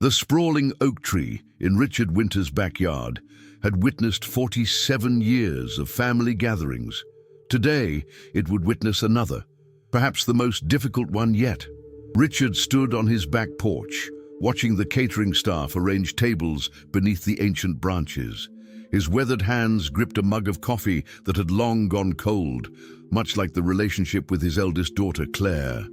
The sprawling oak tree in Richard Winter's backyard had witnessed 47 years of family gatherings. Today, it would witness another, perhaps the most difficult one yet. Richard stood on his back porch, watching the catering staff arrange tables beneath the ancient branches. His weathered hands gripped a mug of coffee that had long gone cold, much like the relationship with his eldest daughter, Claire.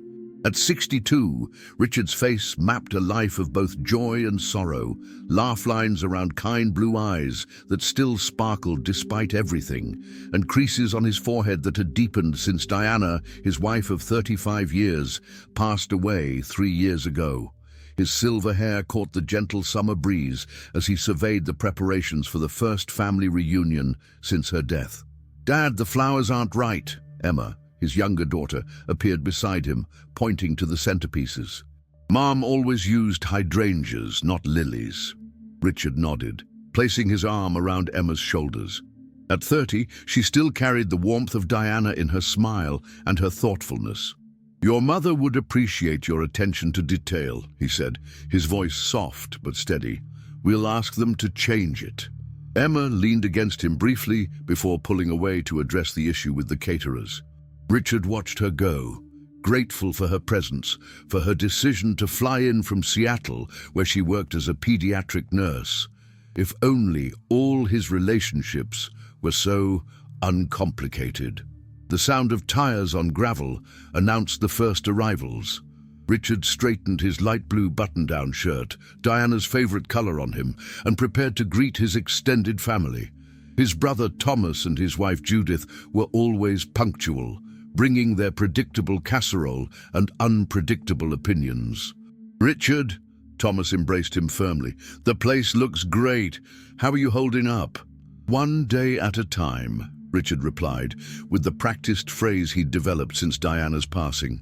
At 62, Richard's face mapped a life of both joy and sorrow, laugh lines around kind blue eyes that still sparkled despite everything, and creases on his forehead that had deepened since Diana, his wife of 35 years, passed away 3 years ago. His silver hair caught the gentle summer breeze as he surveyed the preparations for the first family reunion since her death. "Dad, the flowers aren't right." Emma, his younger daughter, appeared beside him, pointing to the centerpieces. "Mom always used hydrangeas, not lilies." Richard nodded, placing his arm around Emma's shoulders. At 30, she still carried the warmth of Diana in her smile and her thoughtfulness. "Your mother would appreciate your attention to detail," he said, his voice soft but steady. "We'll ask them to change it." Emma leaned against him briefly before pulling away to address the issue with the caterers. Richard watched her go, grateful for her presence, for her decision to fly in from Seattle, where she worked as a pediatric nurse. If only all his relationships were so uncomplicated. The sound of tires on gravel announced the first arrivals. Richard straightened his light blue button-down shirt, Diana's favorite color on him, and prepared to greet his extended family. His brother Thomas and his wife Judith were always punctual, bringing their predictable casserole and unpredictable opinions. "Richard," Thomas embraced him firmly, "the place looks great. How are you holding up?" "One day at a time," Richard replied, with the practiced phrase he'd developed since Diana's passing.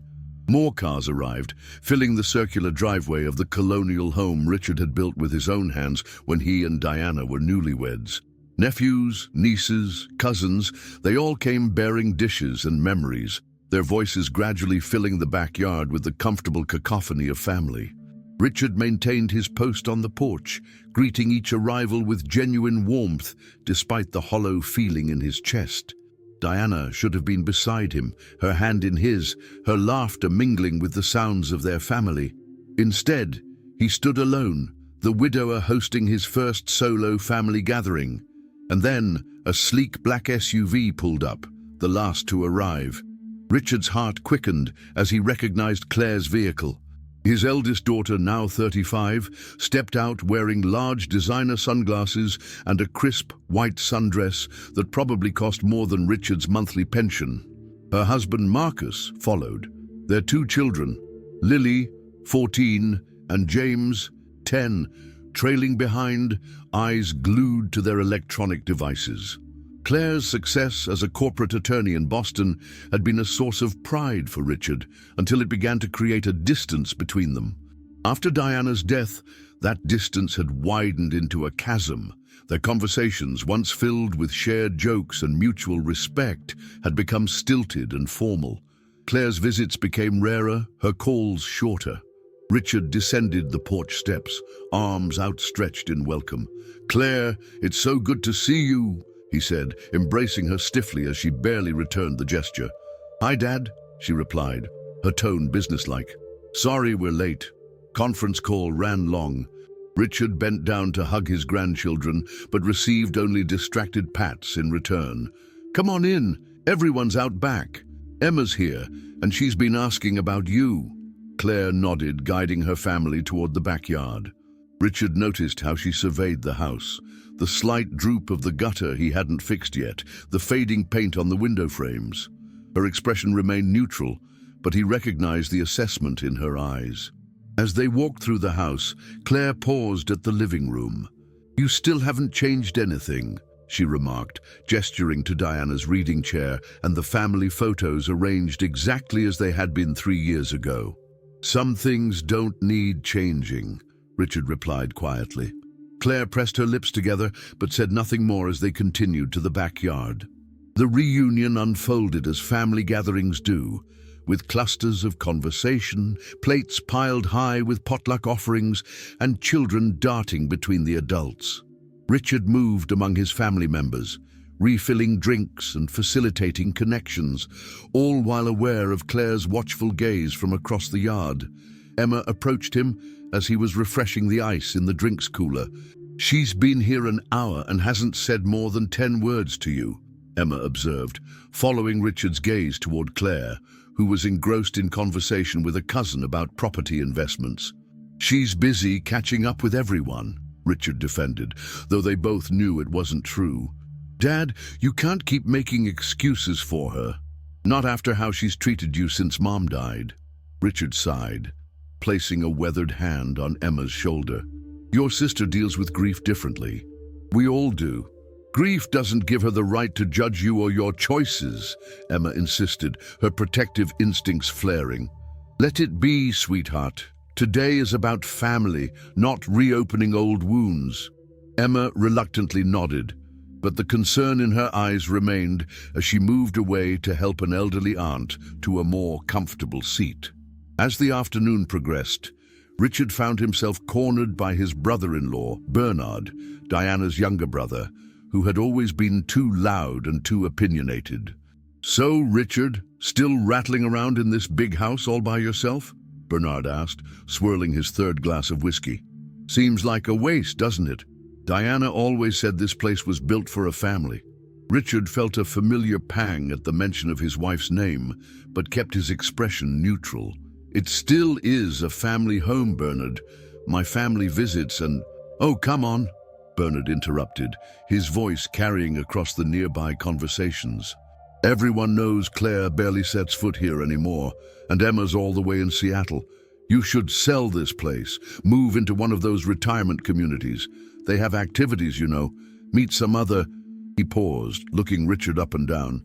More cars arrived, filling the circular driveway of the colonial home Richard had built with his own hands when he and Diana were newlyweds. Nephews, nieces, cousins, they all came bearing dishes and memories, their voices gradually filling the backyard with the comfortable cacophony of family. Richard maintained his post on the porch, greeting each arrival with genuine warmth despite the hollow feeling in his chest. Diana should have been beside him, her hand in his, her laughter mingling with the sounds of their family. Instead, he stood alone, the widower hosting his first solo family gathering. And then a sleek black SUV pulled up, the last to arrive. Richard's heart quickened as he recognized Claire's vehicle. His eldest daughter, now 35, stepped out wearing large designer sunglasses and a crisp white sundress that probably cost more than Richard's monthly pension. Her husband, Marcus, followed. Their 2 children, Lily, 14, and James, 10, trailing behind, eyes glued to their electronic devices. Claire's success as a corporate attorney in Boston had been a source of pride for Richard until it began to create a distance between them. After Diana's death, that distance had widened into a chasm. Their conversations, once filled with shared jokes and mutual respect, had become stilted and formal. Claire's visits became rarer, her calls shorter. Richard descended the porch steps, arms outstretched in welcome. "Claire, it's so good to see you," he said, embracing her stiffly as she barely returned the gesture. "Hi, Dad," she replied, her tone businesslike. "Sorry we're late. Conference call ran long." Richard bent down to hug his grandchildren, but received only distracted pats in return. "Come on in. Everyone's out back. Emma's here, and she's been asking about you." Claire nodded, guiding her family toward the backyard. Richard noticed how she surveyed the house. The slight droop of the gutter he hadn't fixed yet, the fading paint on the window frames. Her expression remained neutral, but he recognized the assessment in her eyes. As they walked through the house, Claire paused at the living room. "You still haven't changed anything," she remarked, gesturing to Diana's reading chair and the family photos arranged exactly as they had been 3 years ago. "Some things don't need changing," Richard replied quietly. Claire pressed her lips together, but said nothing more as they continued to the backyard. The reunion unfolded as family gatherings do, with clusters of conversation, plates piled high with potluck offerings, and children darting between the adults. Richard moved among his family members, refilling drinks and facilitating connections, all while aware of Claire's watchful gaze from across the yard. Emma approached him as he was refreshing the ice in the drinks cooler. "She's been here an hour and hasn't said more than 10 words to you," Emma observed, following Richard's gaze toward Claire, who was engrossed in conversation with a cousin about property investments. "She's busy catching up with everyone," Richard defended, though they both knew it wasn't true. "Dad, you can't keep making excuses for her. Not after how she's treated you since Mom died." Richard sighed, placing a weathered hand on Emma's shoulder. "Your sister deals with grief differently. We all do. Grief doesn't give her the right to judge you or your choices," Emma insisted, her protective instincts flaring. "Let it be, sweetheart. Today is about family, not reopening old wounds." Emma reluctantly nodded, but the concern in her eyes remained as she moved away to help an elderly aunt to a more comfortable seat. As the afternoon progressed, Richard found himself cornered by his brother-in-law, Bernard, Diana's younger brother, who had always been too loud and too opinionated. "So, Richard, still rattling around in this big house all by yourself?" Bernard asked, swirling his third glass of whiskey. "Seems like a waste, doesn't it? Diana always said this place was built for a family." Richard felt a familiar pang at the mention of his wife's name, but kept his expression neutral. "It still is a family home, Bernard. My family visits and—" "Oh, come on," Bernard interrupted, his voice carrying across the nearby conversations. "Everyone knows Claire barely sets foot here anymore, and Emma's all the way in Seattle. You should sell this place, move into one of those retirement communities. They have activities, you know. Meet some other—" He paused, looking Richard up and down.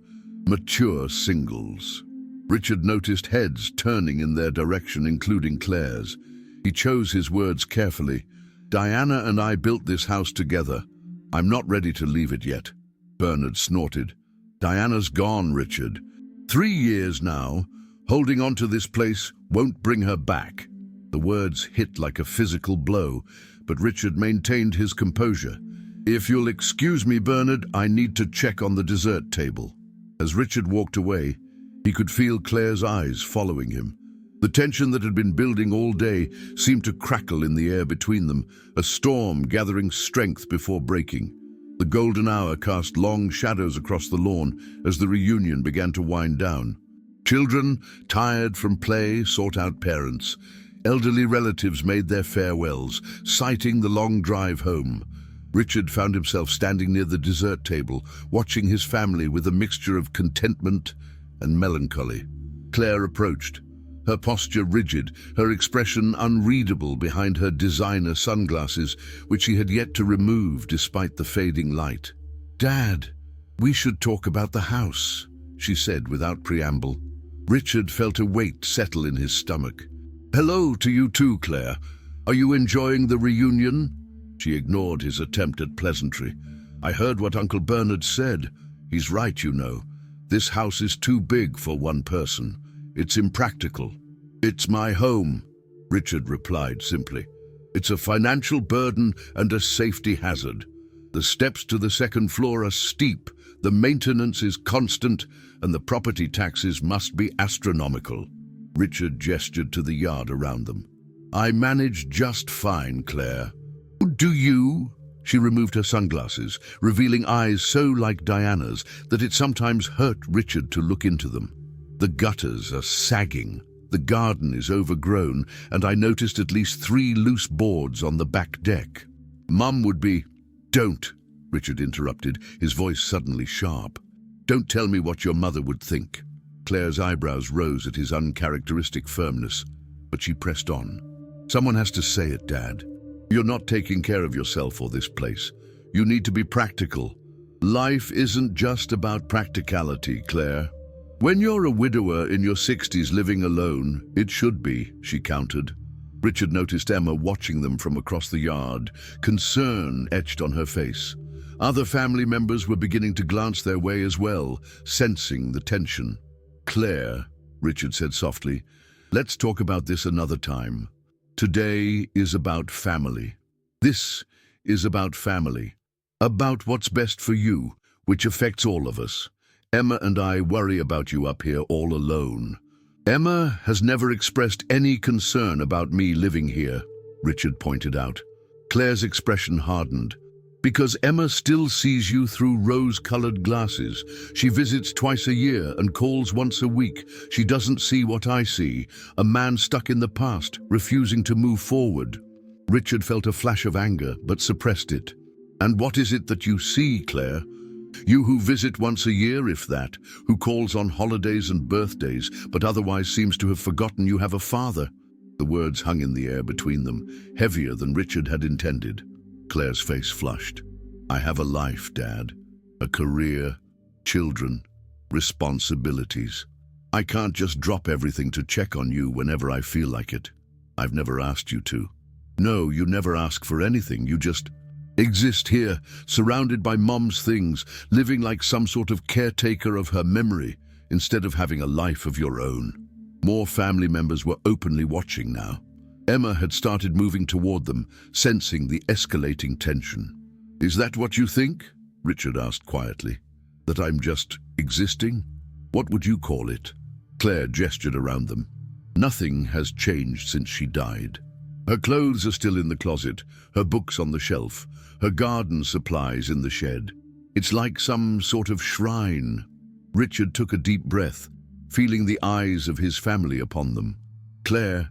"Mature singles." Richard noticed heads turning in their direction, including Claire's. He chose his words carefully. "Diana and I built this house together. I'm not ready to leave it yet." Bernard snorted. "Diana's gone, Richard. 3 years now. Holding on to this place won't bring her back." The words hit like a physical blow, but Richard maintained his composure. "If you'll excuse me, Bernard, I need to check on the dessert table." As Richard walked away, he could feel Claire's eyes following him. The tension that had been building all day seemed to crackle in the air between them, a storm gathering strength before breaking. The golden hour cast long shadows across the lawn as the reunion began to wind down. Children, tired from play, sought out parents. Elderly relatives made their farewells, citing the long drive home. Richard found himself standing near the dessert table, watching his family with a mixture of contentment and melancholy. Claire approached, her posture rigid, her expression unreadable behind her designer sunglasses, which she had yet to remove despite the fading light. "Dad, we should talk about the house," she said without preamble. Richard felt a weight settle in his stomach. "Hello to you too, Claire. Are you enjoying the reunion?" She ignored his attempt at pleasantry. "I heard what Uncle Bernard said. He's right, you know. This house is too big for one person. It's impractical." "It's my home," Richard replied simply. "It's a financial burden and a safety hazard. The steps to the second floor are steep, the maintenance is constant, and the property taxes must be astronomical." Richard gestured to the yard around them. "I manage just fine, Claire." "Do you?" She removed her sunglasses, revealing eyes so like Diana's that it sometimes hurt Richard to look into them. "The gutters are sagging, the garden is overgrown, and I noticed at least 3 loose boards on the back deck. Mum would be—" "Don't," Richard interrupted, his voice suddenly sharp. "Don't tell me what your mother would think." Claire's eyebrows rose at his uncharacteristic firmness, but she pressed on. "Someone has to say it, Dad. You're not taking care of yourself or this place. You need to be practical. Life isn't just about practicality, Claire. When you're a widower in your 60s living alone, it should be," she countered. Richard noticed Emma watching them from across the yard, concern etched on her face. Other family members were beginning to glance their way as well, sensing the tension. "Claire, Richard said softly. Let's talk about this another time. Today is about family. This is about family. About what's best for you, which affects all of us. Emma and I worry about you up here all alone. Emma has never expressed any concern about me living here, Richard pointed out. Claire's expression hardened. Because Emma still sees you through rose-colored glasses. She visits twice a year and calls once a week. She doesn't see what I see, a man stuck in the past, refusing to move forward. Richard felt a flash of anger, but suppressed it. And what is it that you see, Claire? You who visit once a year, if that, who calls on holidays and birthdays, but otherwise seems to have forgotten you have a father. The words hung in the air between them, heavier than Richard had intended. Claire's face flushed. I have a life, Dad. A career, children, responsibilities. I can't just drop everything to check on you whenever I feel like it. I've never asked you to. No, you never ask for anything. You just exist here, surrounded by Mom's things, living like some sort of caretaker of her memory, instead of having a life of your own. More family members were openly watching now. Emma had started moving toward them, sensing the escalating tension. Is that what you think? Richard asked quietly. That I'm just existing? What would you call it? Claire gestured around them. Nothing has changed since she died. Her clothes are still in the closet, her books on the shelf, her garden supplies in the shed. It's like some sort of shrine. Richard took a deep breath, feeling the eyes of his family upon them. Claire,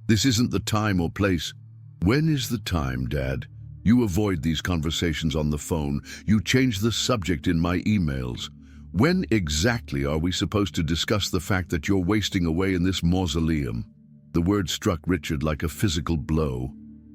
this isn't the time or place. When is the time, Dad? You avoid these conversations on the phone. You change the subject in my emails. When exactly are we supposed to discuss the fact that you're wasting away in this mausoleum? The word struck Richard like a physical blow.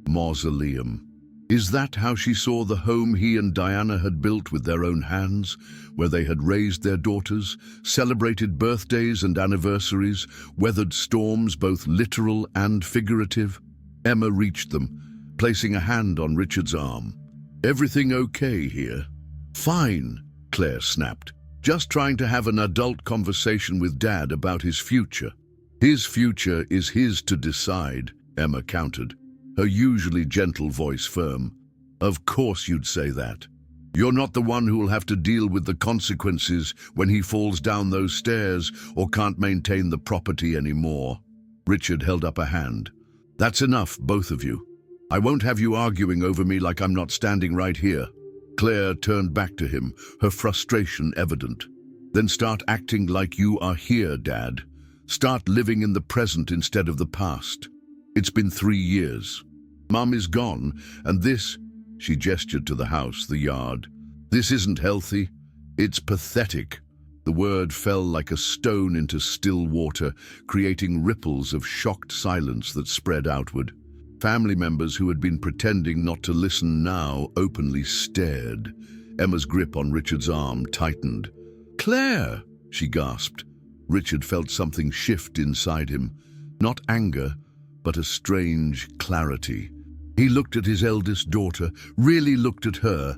Mausoleum. Is that how she saw the home he and Diana had built with their own hands, where they had raised their daughters, celebrated birthdays and anniversaries, weathered storms both literal and figurative? Emma reached them, placing a hand on Richard's arm. Everything okay here? Fine, Claire snapped. Just trying to have an adult conversation with Dad about his future. His future is his to decide, Emma countered, her usually gentle voice firm. Of course you'd say that. You're not the one who will have to deal with the consequences when he falls down those stairs or can't maintain the property anymore. Richard held up a hand. That's enough, both of you. I won't have you arguing over me like I'm not standing right here. Claire turned back to him, her frustration evident. Then start acting like you are here, Dad. Start living in the present instead of the past. It's been 3 years. Mom is gone, and this, she gestured to the house, the yard. This isn't healthy. It's pathetic. The word fell like a stone into still water, creating ripples of shocked silence that spread outward. Family members who had been pretending not to listen now openly stared. Emma's grip on Richard's arm tightened. Claire, she gasped. Richard felt something shift inside him. Not anger, but a strange clarity. He looked at his eldest daughter, really looked at her,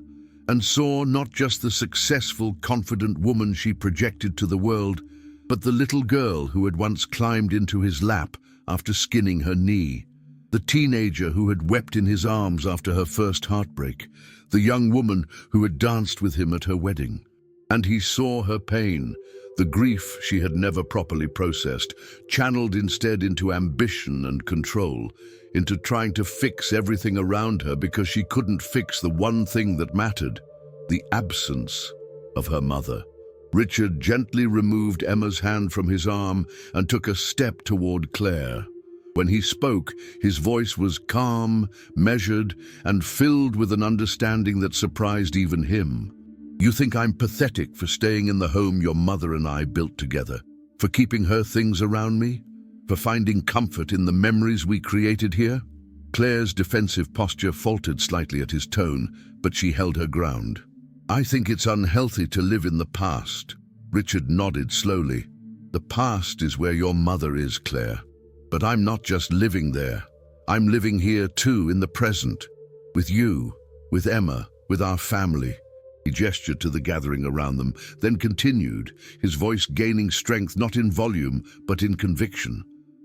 and saw not just the successful, confident woman she projected to the world, but the little girl who had once climbed into his lap after skinning her knee. The teenager who had wept in his arms after her first heartbreak, the young woman who had danced with him at her wedding. And he saw her pain, the grief she had never properly processed, channeled instead into ambition and control, into trying to fix everything around her because she couldn't fix the one thing that mattered, the absence of her mother. Richard gently removed Emma's hand from his arm and took a step toward Claire. When he spoke, his voice was calm, measured, and filled with an understanding that surprised even him. You think I'm pathetic for staying in the home your mother and I built together, for keeping her things around me, for finding comfort in the memories we created here? Claire's defensive posture faltered slightly at his tone, but she held her ground. I think it's unhealthy to live in the past. Richard nodded slowly. The past is where your mother is, Claire. But I'm not just living there. I'm living here too, in the present. With you, with Emma, with our family. He gestured to the gathering around them, then continued, his voice gaining strength not in volume, but in conviction.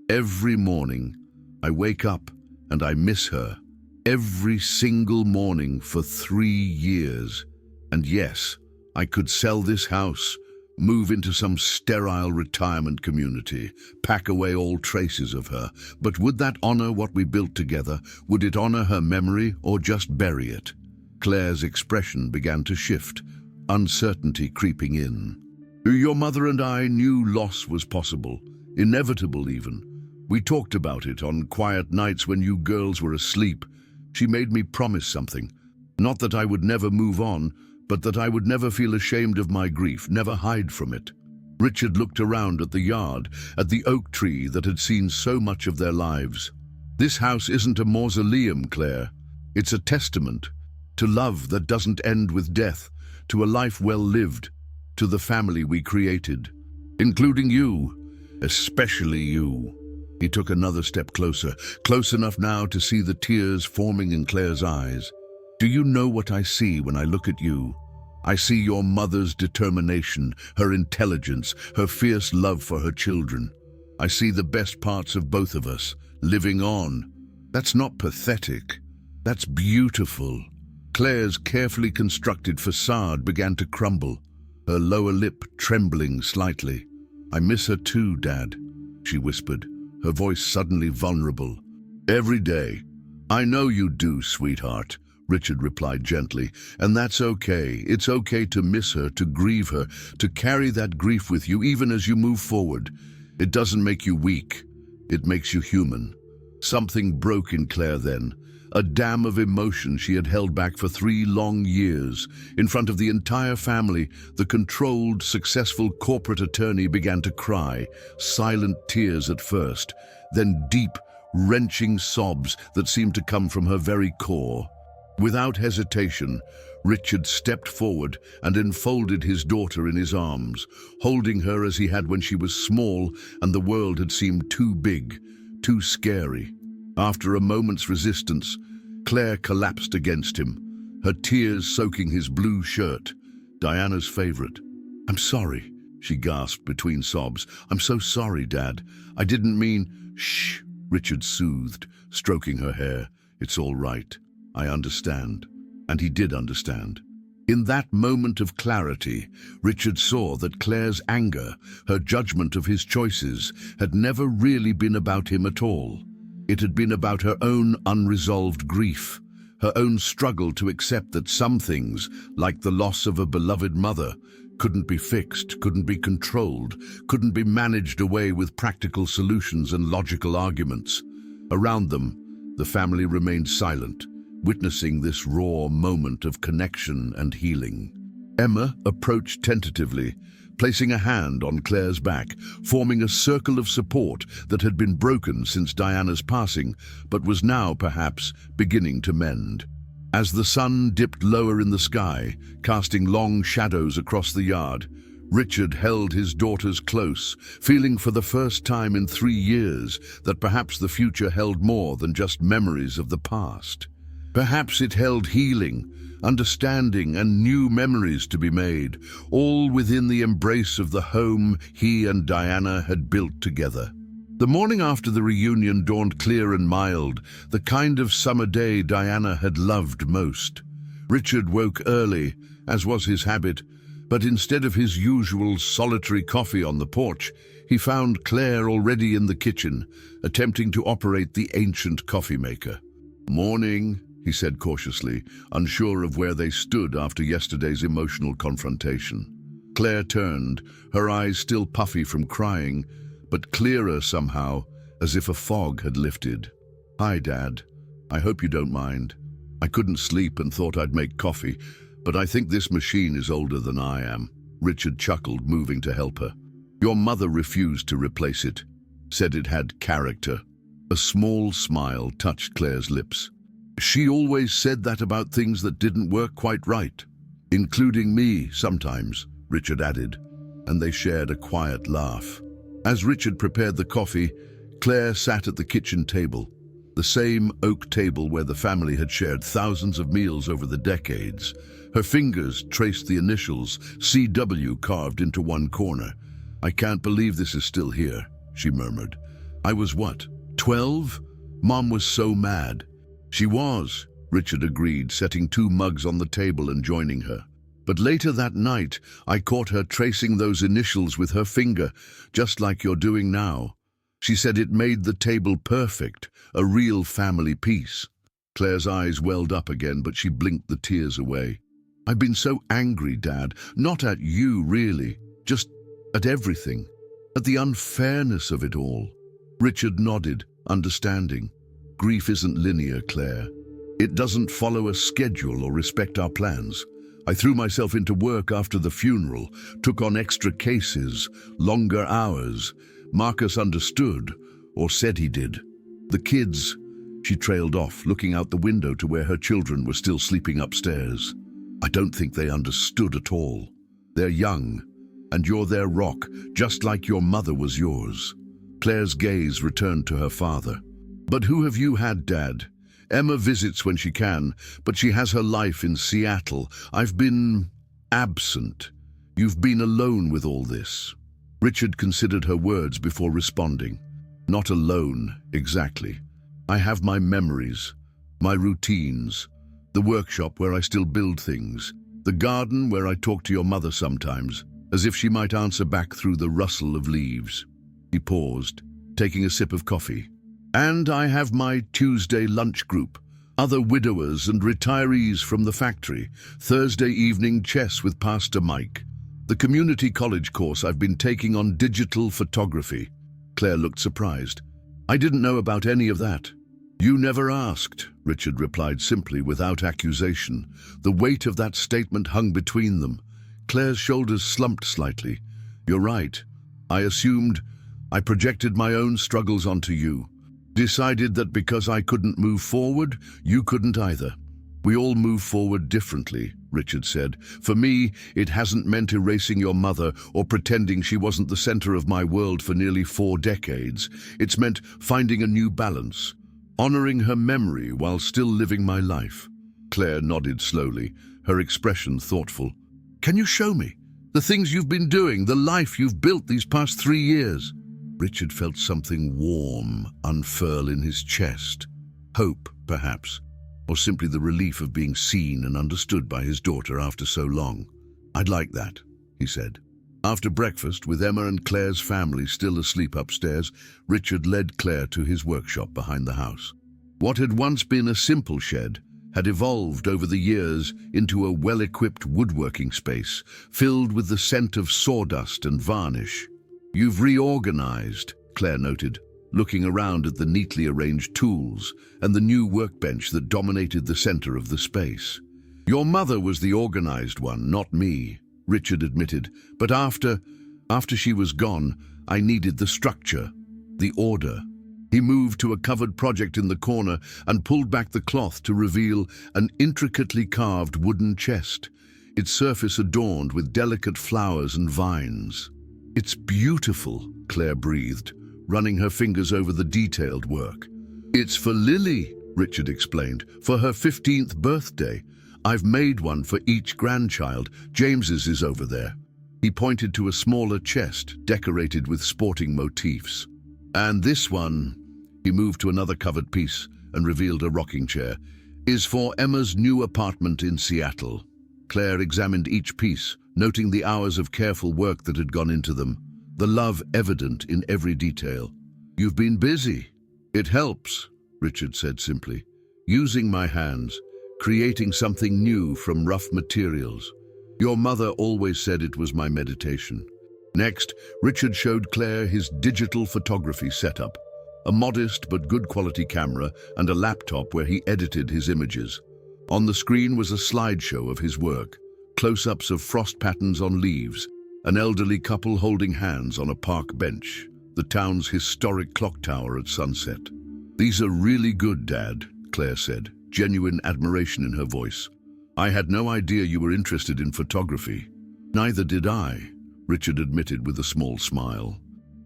Every morning, I wake up and I miss her. Every single morning for 3 years. And yes, I could sell this house, move into some sterile retirement community, pack away all traces of her. But would that honor what we built together? Would it honor her memory or just bury it? Claire's expression began to shift, uncertainty creeping in. Your mother and I knew loss was possible, inevitable even. We talked about it on quiet nights when you girls were asleep. She made me promise something. Not that I would never move on, but that I would never feel ashamed of my grief, never hide from it. Richard looked around at the yard, at the oak tree that had seen so much of their lives. This house isn't a mausoleum, Claire. It's a testament to love that doesn't end with death, to a life well lived, to the family we created, including you, especially you. He took another step closer, close enough now to see the tears forming in Claire's eyes. Do you know what I see when I look at you? I see your mother's determination, her intelligence, her fierce love for her children. I see the best parts of both of us, living on. That's not pathetic. That's beautiful. Claire's carefully constructed facade began to crumble, her lower lip trembling slightly. I miss her too, Dad, she whispered, her voice suddenly vulnerable. Every day. I know you do, sweetheart, Richard replied gently, and that's okay. It's okay to miss her, to grieve her, to carry that grief with you even as you move forward. It doesn't make you weak. It makes you human. Something broke in Claire then. A dam of emotion she had held back for 3 long years. In front of the entire family, the controlled, successful corporate attorney began to cry, silent tears at first, then deep, wrenching sobs that seemed to come from her very core. Without hesitation, Richard stepped forward and enfolded his daughter in his arms, holding her as he had when she was small and the world had seemed too big, too scary. After a moment's resistance, Claire collapsed against him, her tears soaking his blue shirt, Diana's favorite. I'm sorry, she gasped between sobs. I'm so sorry, Dad. I didn't mean... Shh, Richard soothed, stroking her hair. It's all right. I understand. And he did understand. In that moment of clarity, Richard saw that Claire's anger, her judgment of his choices, had never really been about him at all. It had been about her own unresolved grief, her own struggle to accept that some things, like the loss of a beloved mother, couldn't be fixed, couldn't be controlled, couldn't be managed away with practical solutions and logical arguments. Around them, the family remained silent, witnessing this raw moment of connection and healing. Emma approached tentatively, placing a hand on Claire's back, forming a circle of support that had been broken since Diana's passing, but was now, perhaps, beginning to mend. As the sun dipped lower in the sky, casting long shadows across the yard, Richard held his daughters close, feeling for the first time in 3 years that perhaps the future held more than just memories of the past. Perhaps it held healing, understanding, and new memories to be made, all within the embrace of the home he and Diana had built together. The morning after the reunion dawned clear and mild, the kind of summer day Diana had loved most. Richard woke early, as was his habit, but instead of his usual solitary coffee on the porch, he found Claire already in the kitchen, attempting to operate the ancient coffee maker. "Morning," he said cautiously, unsure of where they stood after yesterday's emotional confrontation. Claire turned, her eyes still puffy from crying, but clearer somehow, as if a fog had lifted. "Hi, Dad. I hope you don't mind. I couldn't sleep and thought I'd make coffee, but I think this machine is older than I am." Richard chuckled, moving to help her. "Your mother refused to replace it, said it had character." A small smile touched Claire's lips. "She always said that about things that didn't work quite right, including me sometimes," Richard added, and they shared a quiet laugh. As Richard prepared the coffee, Claire sat at the kitchen table, The same oak table where the family had shared thousands of meals over the decades. Her fingers traced the initials CW carved into one corner. "I can't believe this is still here," she murmured. "I was what, 12? Mom was so mad." "She was," Richard agreed, setting 2 mugs on the table and joining her. "But later that night, I caught her tracing those initials with her finger, just like you're doing now. She said it made the table perfect, a real family piece." Claire's eyes welled up again, but she blinked the tears away. "I've been so angry, Dad. Not at you, really. Just at everything. At the unfairness of it all." Richard nodded, understanding. "Grief isn't linear, Claire. It doesn't follow a schedule or respect our plans. I threw myself into work after the funeral, took on extra cases, longer hours. Marcus understood, or said he did. The kids..." She trailed off, looking out the window to where her children were still sleeping upstairs. "I don't think they understood at all. They're young, and you're their rock, just like your mother was yours." Claire's gaze returned to her father. "But who have you had, Dad? Emma visits when she can, but she has her life in Seattle. I've been absent. You've been alone with all this." Richard considered her words before responding. "Not alone, exactly. I have my memories, my routines, the workshop where I still build things, the garden where I talk to your mother sometimes, as if she might answer back through the rustle of leaves." He paused, taking a sip of coffee. "And I have my Tuesday lunch group, other widowers and retirees from the factory, Thursday evening chess with Pastor Mike, the community college course I've been taking on digital photography." Claire looked surprised. "I didn't know about any of that." "You never asked," Richard replied simply, without accusation. The weight of that statement hung between them. Claire's shoulders slumped slightly. "You're right. I projected my own struggles onto you. Decided that because I couldn't move forward, you couldn't either. We all move forward differently," Richard said. "For me, it hasn't meant erasing your mother or pretending she wasn't the center of my world for nearly 4 decades. It's meant finding a new balance, honoring her memory while still living my life." Claire nodded slowly, her expression thoughtful. "Can you show me? The things you've been doing, the life you've built these past 3 years?" Richard felt something warm unfurl in his chest. Hope, perhaps, or simply the relief of being seen and understood by his daughter after so long. "I'd like that," he said. After breakfast, with Emma and Claire's family still asleep upstairs, Richard led Claire to his workshop behind the house. What had once been a simple shed had evolved over the years into a well-equipped woodworking space, filled with the scent of sawdust and varnish. "You've reorganized," Claire noted, looking around at the neatly arranged tools and the new workbench that dominated the center of the space. "Your mother was the organized one, not me," Richard admitted, "but after she was gone, I needed the structure, the order." He moved to a covered project in the corner and pulled back the cloth to reveal an intricately carved wooden chest, its surface adorned with delicate flowers and vines. "It's beautiful," Claire breathed, running her fingers over the detailed work. "It's for Lily," Richard explained, "for her 15th birthday. I've made one for each grandchild. James's is over there." He pointed to a smaller chest decorated with sporting motifs. "And this one," he moved to another covered piece and revealed a rocking chair, "is for Emma's new apartment in Seattle." Claire examined each piece, noting the hours of careful work that had gone into them, the love evident in every detail. "You've been busy." "It helps," Richard said simply. "Using my hands, creating something new from rough materials. Your mother always said it was my meditation." Next, Richard showed Claire his digital photography setup, a modest but good quality camera and a laptop where he edited his images. On the screen was a slideshow of his work, close-ups of frost patterns on leaves, an elderly couple holding hands on a park bench, the town's historic clock tower at sunset. "These are really good, Dad," Claire said, genuine admiration in her voice. "I had no idea you were interested in photography." "Neither did I," Richard admitted with a small smile.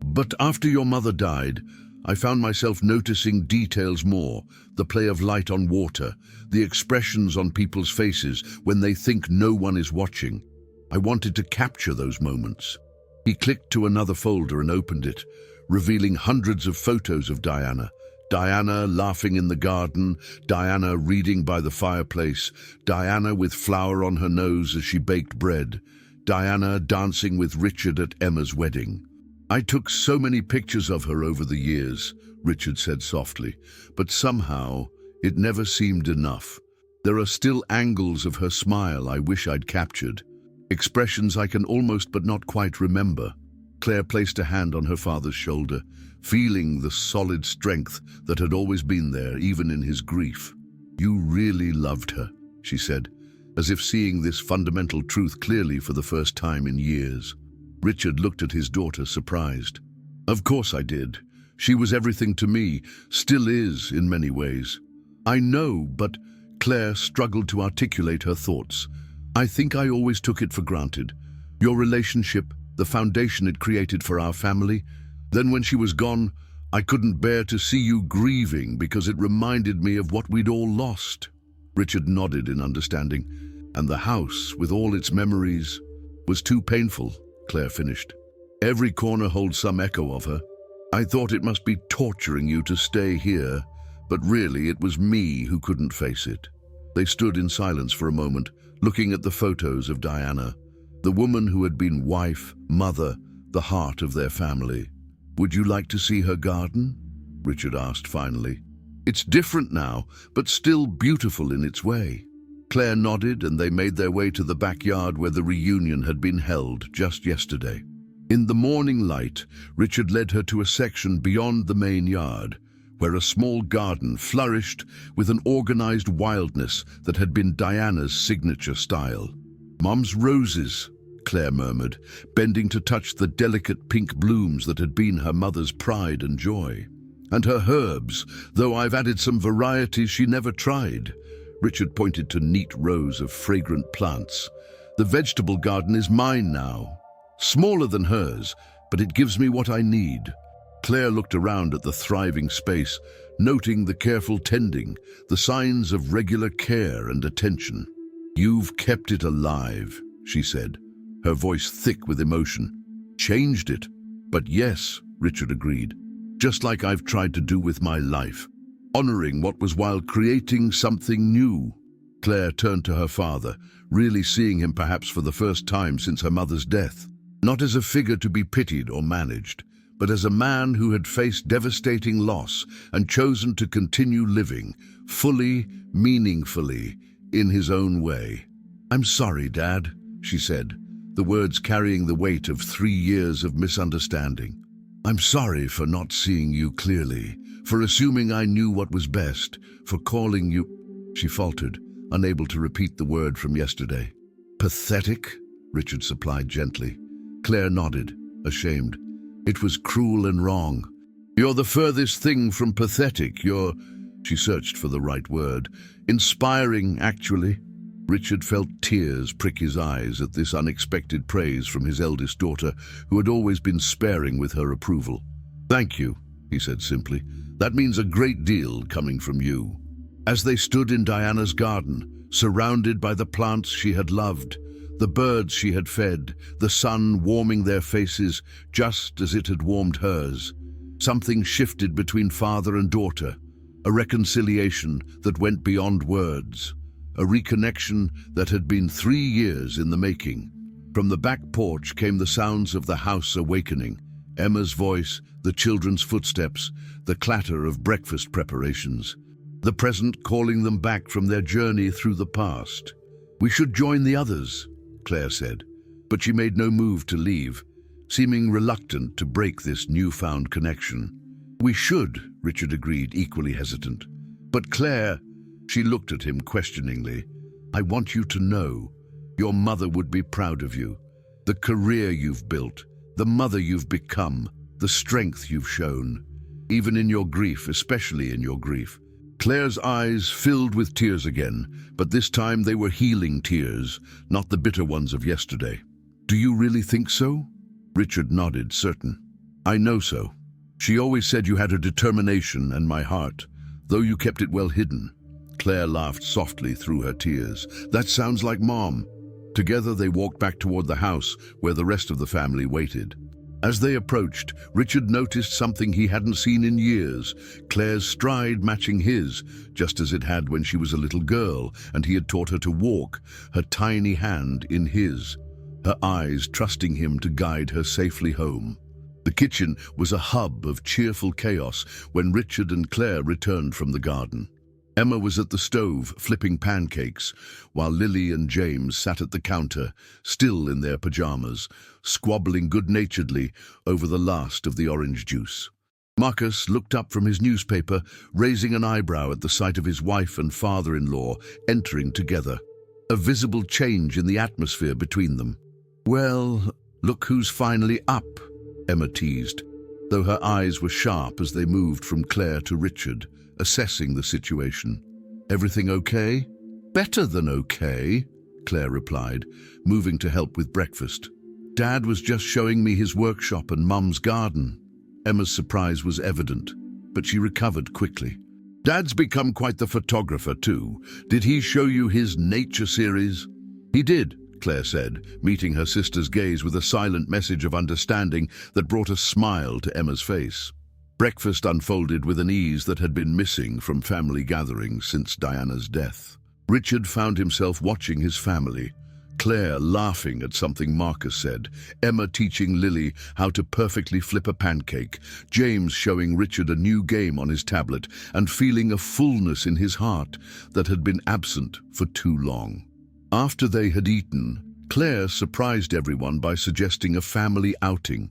"But after your mother died, I found myself noticing details more, the play of light on water, the expressions on people's faces when they think no one is watching. I wanted to capture those moments. He clicked to another folder and opened it, revealing hundreds of photos of Diana. Diana laughing in the garden, Diana reading by the fireplace, Diana with flour on her nose as she baked bread, Diana dancing with Richard at Emma's wedding. I took so many pictures of her over the years, Richard said softly, but somehow it never seemed enough. There are still angles of her smile I wish I'd captured, expressions I can almost but not quite remember. Claire placed a hand on her father's shoulder, feeling the solid strength that had always been there, even in his grief. "You really loved her," she said, as if seeing this fundamental truth clearly for the first time in years. Richard looked at his daughter, surprised. "Of course I did. She was everything to me, still is in many ways." "I know, but—" Claire struggled to articulate her thoughts. "I think I always took it for granted. Your relationship, the foundation it created for our family. Then when she was gone, I couldn't bear to see you grieving because it reminded me of what we'd all lost." Richard nodded in understanding. "And the house, with all its memories, was too painful," Claire finished. "Every corner holds some echo of her. I thought it must be torturing you to stay here, but really it was me who couldn't face it." They stood in silence for a moment, looking at the photos of Diana, the woman who had been wife, mother, the heart of their family. "Would you like to see her garden?" Richard asked finally. "It's different now, but still beautiful in its way." Claire nodded, and they made their way to the backyard where the reunion had been held just yesterday. In the morning light, Richard led her to a section beyond the main yard, where a small garden flourished with an organized wildness that had been Diana's signature style. "Mom's roses," Claire murmured, bending to touch the delicate pink blooms that had been her mother's pride and joy. "And her herbs, though I've added some varieties she never tried." Richard pointed to neat rows of fragrant plants. "The vegetable garden is mine now. Smaller than hers, but it gives me what I need." Claire looked around at the thriving space, noting the careful tending, the signs of regular care and attention. "You've kept it alive," she said, her voice thick with emotion. "Changed it. But yes," Richard agreed, "just like I've tried to do with my life, honoring what was while creating something new." Claire turned to her father, really seeing him perhaps for the first time since her mother's death, not as a figure to be pitied or managed, but as a man who had faced devastating loss and chosen to continue living, fully, meaningfully, in his own way. "I'm sorry, Dad," she said, the words carrying the weight of 3 years of misunderstanding. "I'm sorry for not seeing you clearly, for assuming I knew what was best, for calling you—" She faltered, unable to repeat the word from yesterday. "Pathetic?" Richard supplied gently. Claire nodded, ashamed. "It was cruel and wrong. You're the furthest thing from pathetic. You're—" She searched for the right word. "Inspiring, actually." Richard felt tears prick his eyes at this unexpected praise from his eldest daughter, who had always been sparing with her approval. "Thank you," he said simply. "That means a great deal coming from you." As they stood in Diana's garden, surrounded by the plants she had loved, the birds she had fed, the sun warming their faces just as it had warmed hers, something shifted between father and daughter, a reconciliation that went beyond words, a reconnection that had been 3 years in the making. From the back porch came the sounds of the house awakening, Emma's voice, the children's footsteps, the clatter of breakfast preparations, the present calling them back from their journey through the past. "We should join the others," Claire said, but she made no move to leave, seeming reluctant to break this newfound connection. "We should," Richard agreed, equally hesitant. "But Claire—" She looked at him questioningly. "I want you to know, your mother would be proud of you. The career you've built, the mother you've become, the strength you've shown, even in your grief, especially in your grief." Claire's eyes filled with tears again, but this time they were healing tears, not the bitter ones of yesterday. "Do you really think so?" Richard nodded, certain. "I know so. She always said you had a determination and my heart, though you kept it well hidden. Claire laughed softly through her tears. That sounds like Mom. Together they walked back toward the house where the rest of the family waited. As they approached, Richard noticed something he hadn't seen in years, Claire's stride matching his, just as it had when she was a little girl and he had taught her to walk, her tiny hand in his, her eyes trusting him to guide her safely home. The kitchen was a hub of cheerful chaos when Richard and Claire returned from the garden. Emma was at the stove, flipping pancakes, while Lily and James sat at the counter, still in their pajamas, squabbling good-naturedly over the last of the orange juice. Marcus looked up from his newspaper, raising an eyebrow at the sight of his wife and father-in-law entering together, a visible change in the atmosphere between them. "Well, look who's finally up," Emma teased, though her eyes were sharp as they moved from Claire to Richard, assessing the situation. "Everything okay?" "Better than okay," Claire replied, moving to help with breakfast. "Dad was just showing me his workshop and Mum's garden." Emma's surprise was evident, but she recovered quickly. "Dad's become quite the photographer too. Did he show you his nature series?" "He did," Claire said, meeting her sister's gaze with a silent message of understanding that brought a smile to Emma's face. Breakfast unfolded with an ease that had been missing from family gatherings since Diana's death. Richard found himself watching his family, Claire laughing at something Marcus said, Emma teaching Lily how to perfectly flip a pancake, James showing Richard a new game on his tablet, and feeling a fullness in his heart that had been absent for too long. After they had eaten, Claire surprised everyone by suggesting a family outing.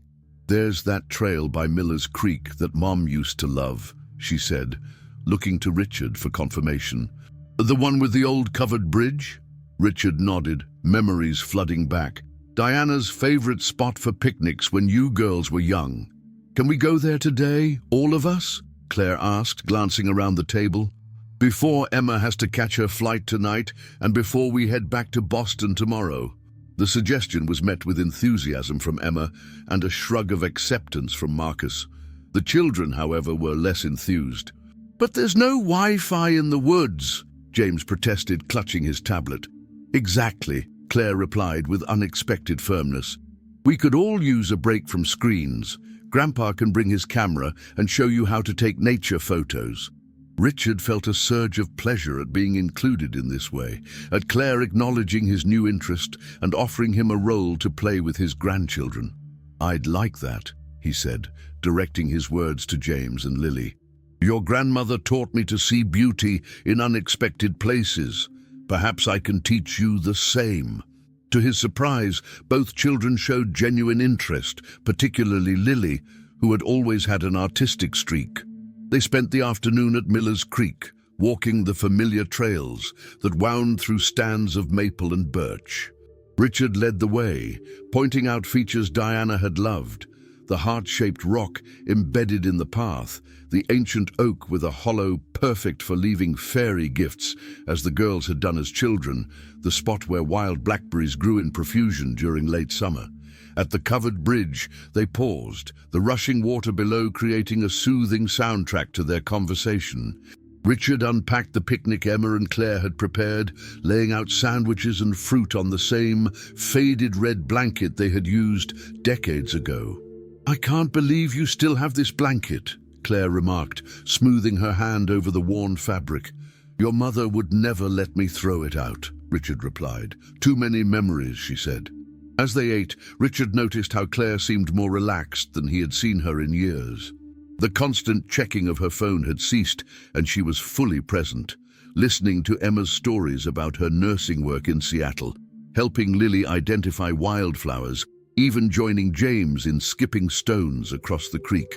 "There's that trail by Miller's Creek that Mom used to love," she said, looking to Richard for confirmation. "The one with the old covered bridge?" Richard nodded, memories flooding back. "Diana's favorite spot for picnics when you girls were young." "Can we go there today, all of us?" Claire asked, glancing around the table. "Before Emma has to catch her flight tonight and before we head back to Boston tomorrow." The suggestion was met with enthusiasm from Emma and a shrug of acceptance from Marcus. The children, however, were less enthused. "But there's no Wi-Fi in the woods," James protested, clutching his tablet. "Exactly," Claire replied with unexpected firmness. "We could all use a break from screens. Grandpa can bring his camera and show you how to take nature photos." Richard felt a surge of pleasure at being included in this way, at Claire acknowledging his new interest and offering him a role to play with his grandchildren. "I'd like that," he said, directing his words to James and Lily. "Your grandmother taught me to see beauty in unexpected places. Perhaps I can teach you the same." To his surprise, both children showed genuine interest, particularly Lily, who had always had an artistic streak. They spent the afternoon at Miller's Creek, walking the familiar trails that wound through stands of maple and birch. Richard led the way, pointing out features Diana had loved: the heart-shaped rock embedded in the path, the ancient oak with a hollow perfect for leaving fairy gifts, as the girls had done as children, the spot where wild blackberries grew in profusion during late summer. At the covered bridge, they paused, the rushing water below creating a soothing soundtrack to their conversation. Richard unpacked the picnic Emma and Claire had prepared, laying out sandwiches and fruit on the same faded red blanket they had used decades ago. "I can't believe you still have this blanket," Claire remarked, smoothing her hand over the worn fabric. "Your mother would never let me throw it out," Richard replied. "Too many memories," she said. As they ate, Richard noticed how Claire seemed more relaxed than he had seen her in years. The constant checking of her phone had ceased, and she was fully present, listening to Emma's stories about her nursing work in Seattle, helping Lily identify wildflowers, even joining James in skipping stones across the creek.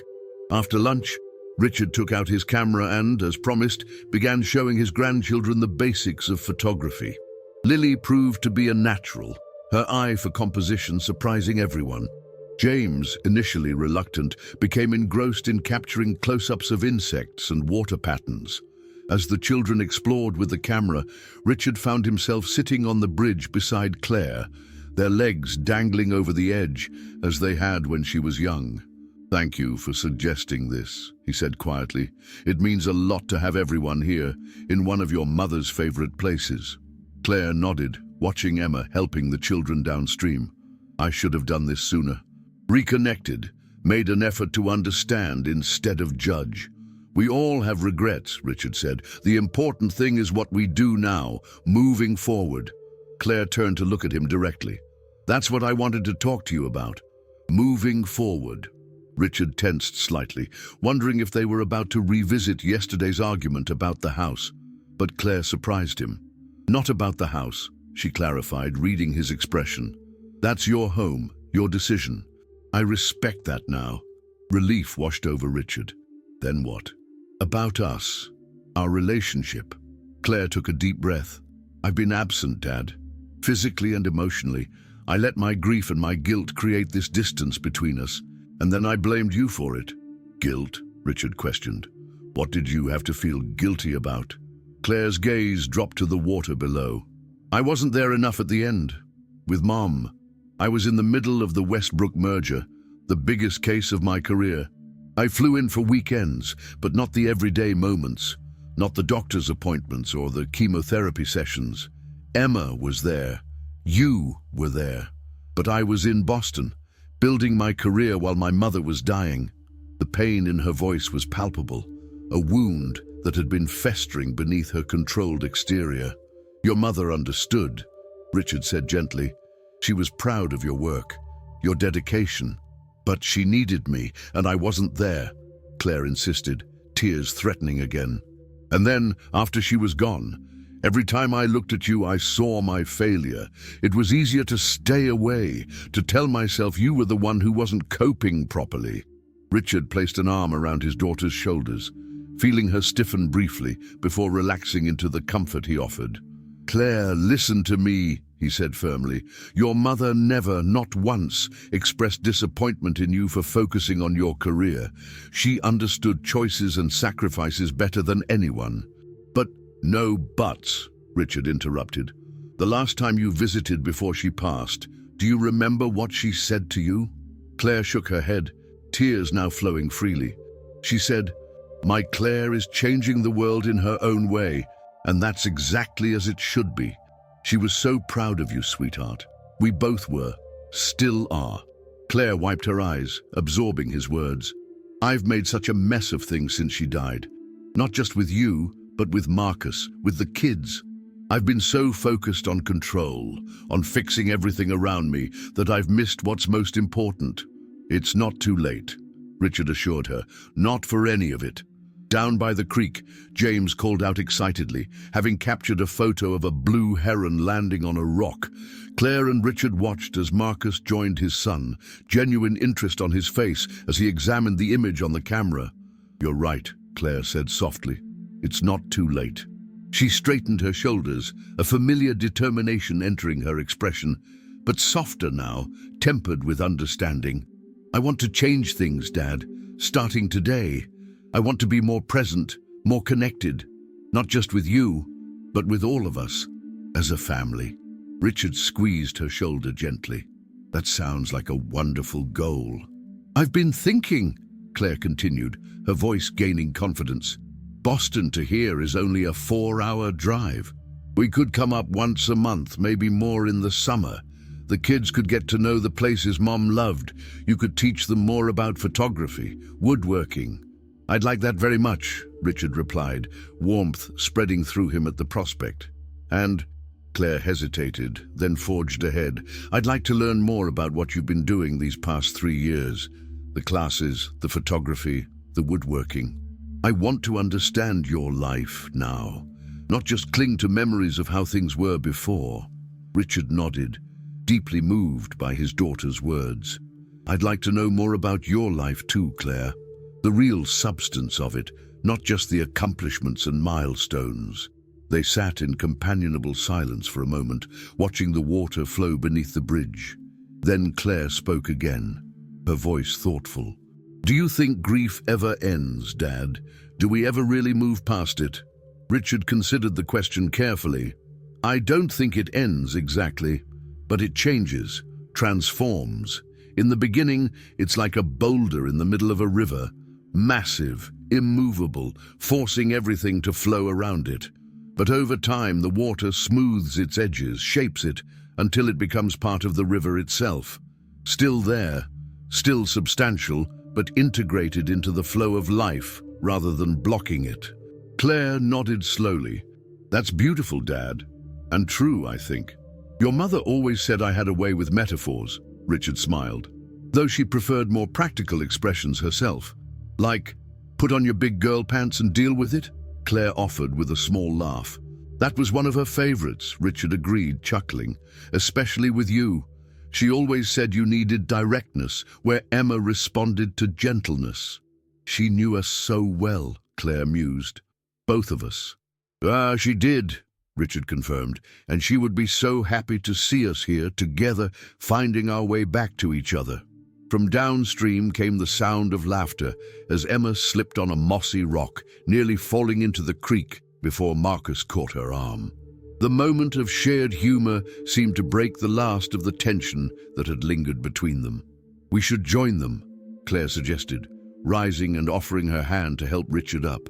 After lunch, Richard took out his camera and, as promised, began showing his grandchildren the basics of photography. Lily proved to be a natural, her eye for composition surprising everyone. James, initially reluctant, became engrossed in capturing close-ups of insects and water patterns. As the children explored with the camera, Richard found himself sitting on the bridge beside Claire, their legs dangling over the edge as they had when she was young. "Thank you for suggesting this," he said quietly. "It means a lot to have everyone here, in one of your mother's favorite places." Claire nodded, watching Emma helping the children downstream. "I should have done this sooner." Reconnected, made an effort to understand instead of judge. "We all have regrets," Richard said. "The important thing is what we do now, moving forward." Claire turned to look at him directly. "That's what I wanted to talk to you about. Moving forward." Richard tensed slightly, wondering if they were about to revisit yesterday's argument about the house. But Claire surprised him. "Not about the house," she clarified, reading his expression. "That's your home, your decision. I respect that now." Relief washed over Richard. "Then what?" "About us. Our relationship." Claire took a deep breath. "I've been absent, Dad. Physically and emotionally. I let my grief and my guilt create this distance between us, and then I blamed you for it." "Guilt?" Richard questioned. "What did you have to feel guilty about?" Claire's gaze dropped to the water below. "I wasn't there enough at the end. With Mom. I was in the middle of the Westbrook merger, the biggest case of my career. I flew in for weekends, but not the everyday moments, not the doctor's appointments or the chemotherapy sessions. Emma was there. You were there. But I was in Boston, building my career while my mother was dying." The pain in her voice was palpable, a wound that had been festering beneath her controlled exterior. "Your mother understood," Richard said gently. "She was proud of your work, your dedication. But she needed me, and I wasn't there," Claire insisted, tears threatening again. "And then, after she was gone, every time I looked at you, I saw my failure. It was easier to stay away, to tell myself you were the one who wasn't coping properly." Richard placed an arm around his daughter's shoulders, feeling her stiffen briefly before relaxing into the comfort he offered. "Claire, listen to me," he said firmly. "Your mother never, not once, expressed disappointment in you for focusing on your career. She understood choices and sacrifices better than anyone." "But no buts," Richard interrupted. "The last time you visited before she passed, do you remember what she said to you?" Claire shook her head, tears now flowing freely. She said, "My Claire is changing the world in her own way, and that's exactly as it should be. She was so proud of you, sweetheart. We both were, still are." Claire wiped her eyes, absorbing his words. "I've made such a mess of things since she died. Not just with you, but with Marcus, with the kids. I've been so focused on control, on fixing everything around me, that I've missed what's most important." "It's not too late," Richard assured her. "Not for any of it." Down by the creek, James called out excitedly, having captured a photo of a blue heron landing on a rock. Claire and Richard watched as Marcus joined his son, genuine interest on his face as he examined the image on the camera. "You're right," Claire said softly. "It's not too late." She straightened her shoulders, a familiar determination entering her expression, but softer now, tempered with understanding. "I want to change things, Dad, starting today. I want to be more present, more connected, not just with you, but with all of us, as a family." Richard squeezed her shoulder gently. "That sounds like a wonderful goal." "I've been thinking," Claire continued, her voice gaining confidence. "Boston to here is only a 4-hour drive. We could come up once a month, maybe more in the summer. The kids could get to know the places Mom loved. You could teach them more about photography, woodworking." "I'd like that very much," Richard replied, warmth spreading through him at the prospect. "And," Claire hesitated, then forged ahead, "I'd like to learn more about what you've been doing these past 3 years. The classes, the photography, the woodworking. I want to understand your life now, not just cling to memories of how things were before." Richard nodded, deeply moved by his daughter's words. "I'd like to know more about your life too, Claire. The real substance of it, not just the accomplishments and milestones." They sat in companionable silence for a moment, watching the water flow beneath the bridge. Then Claire spoke again, her voice thoughtful. "Do you think grief ever ends, Dad? Do we ever really move past it?" Richard considered the question carefully. "I don't think it ends exactly, but it changes, transforms. In the beginning, it's like a boulder in the middle of a river, massive, immovable, forcing everything to flow around it. But over time, the water smooths its edges, shapes it, until it becomes part of the river itself. Still there, still substantial, but integrated into the flow of life rather than blocking it. Claire nodded slowly. "That's beautiful, Dad. And true, I think." "Your mother always said I had a way with metaphors," Richard smiled, though she preferred more practical expressions herself. "Like, put on your big girl pants and deal with it?" Claire offered with a small laugh. "That was one of her favorites," Richard agreed, chuckling. "Especially with you. She always said you needed directness, where Emma responded to gentleness." "She knew us so well," Claire mused. "Both of us." "Ah, she did," Richard confirmed, "and she would be so happy to see us here together, finding our way back to each other." From downstream came the sound of laughter as Emma slipped on a mossy rock, nearly falling into the creek before Marcus caught her arm. The moment of shared humor seemed to break the last of the tension that had lingered between them. "We should join them," Claire suggested, rising and offering her hand to help Richard up.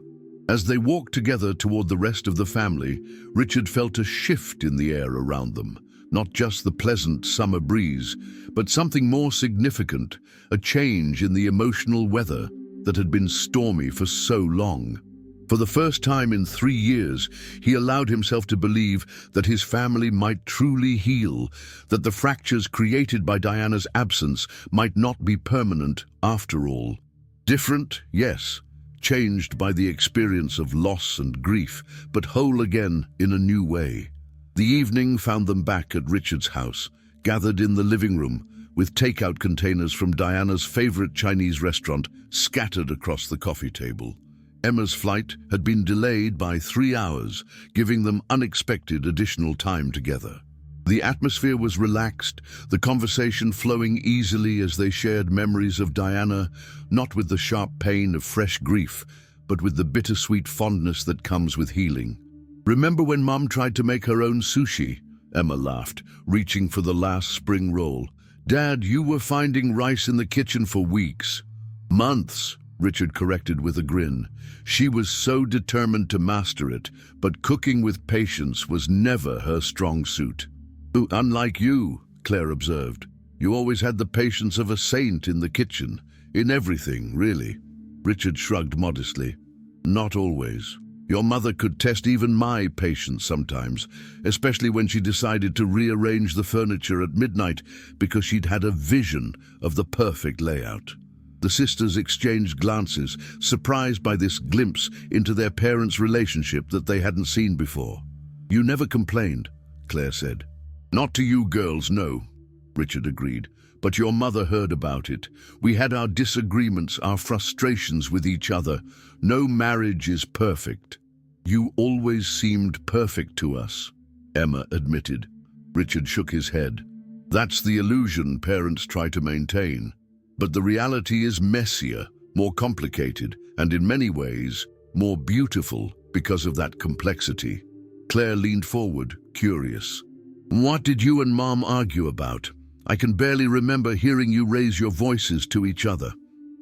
As they walked together toward the rest of the family, Richard felt a shift in the air around them. Not just the pleasant summer breeze, but something more significant, a change in the emotional weather that had been stormy for so long. For the first time in 3 years, he allowed himself to believe that his family might truly heal, that the fractures created by Diana's absence might not be permanent after all. Different, yes, changed by the experience of loss and grief, but whole again in a new way. The evening found them back at Richard's house, gathered in the living room, with takeout containers from Diana's favorite Chinese restaurant scattered across the coffee table. Emma's flight had been delayed by 3 hours, giving them unexpected additional time together. The atmosphere was relaxed, the conversation flowing easily as they shared memories of Diana, not with the sharp pain of fresh grief, but with the bittersweet fondness that comes with healing. "Remember when Mom tried to make her own sushi?" Emma laughed, reaching for the last spring roll. "Dad, you were finding rice in the kitchen for weeks." "Months," Richard corrected with a grin. "She was so determined to master it, but cooking with patience was never her strong suit." "Unlike you," Claire observed. "You always had the patience of a saint in the kitchen, in everything, really." Richard shrugged modestly. "Not always. Your mother could test even my patience sometimes, especially when she decided to rearrange the furniture at midnight because she'd had a vision of the perfect layout." The sisters exchanged glances, surprised by this glimpse into their parents' relationship that they hadn't seen before. "You never complained," Claire said. "Not to you girls, no," Richard agreed. "But your mother heard about it. We had our disagreements, our frustrations with each other. No marriage is perfect." "You always seemed perfect to us," Emma admitted. Richard shook his head. "That's the illusion parents try to maintain. But the reality is messier, more complicated, and in many ways, more beautiful because of that complexity." Claire leaned forward, curious. "What did you and Mom argue about? I can barely remember hearing you raise your voices to each other."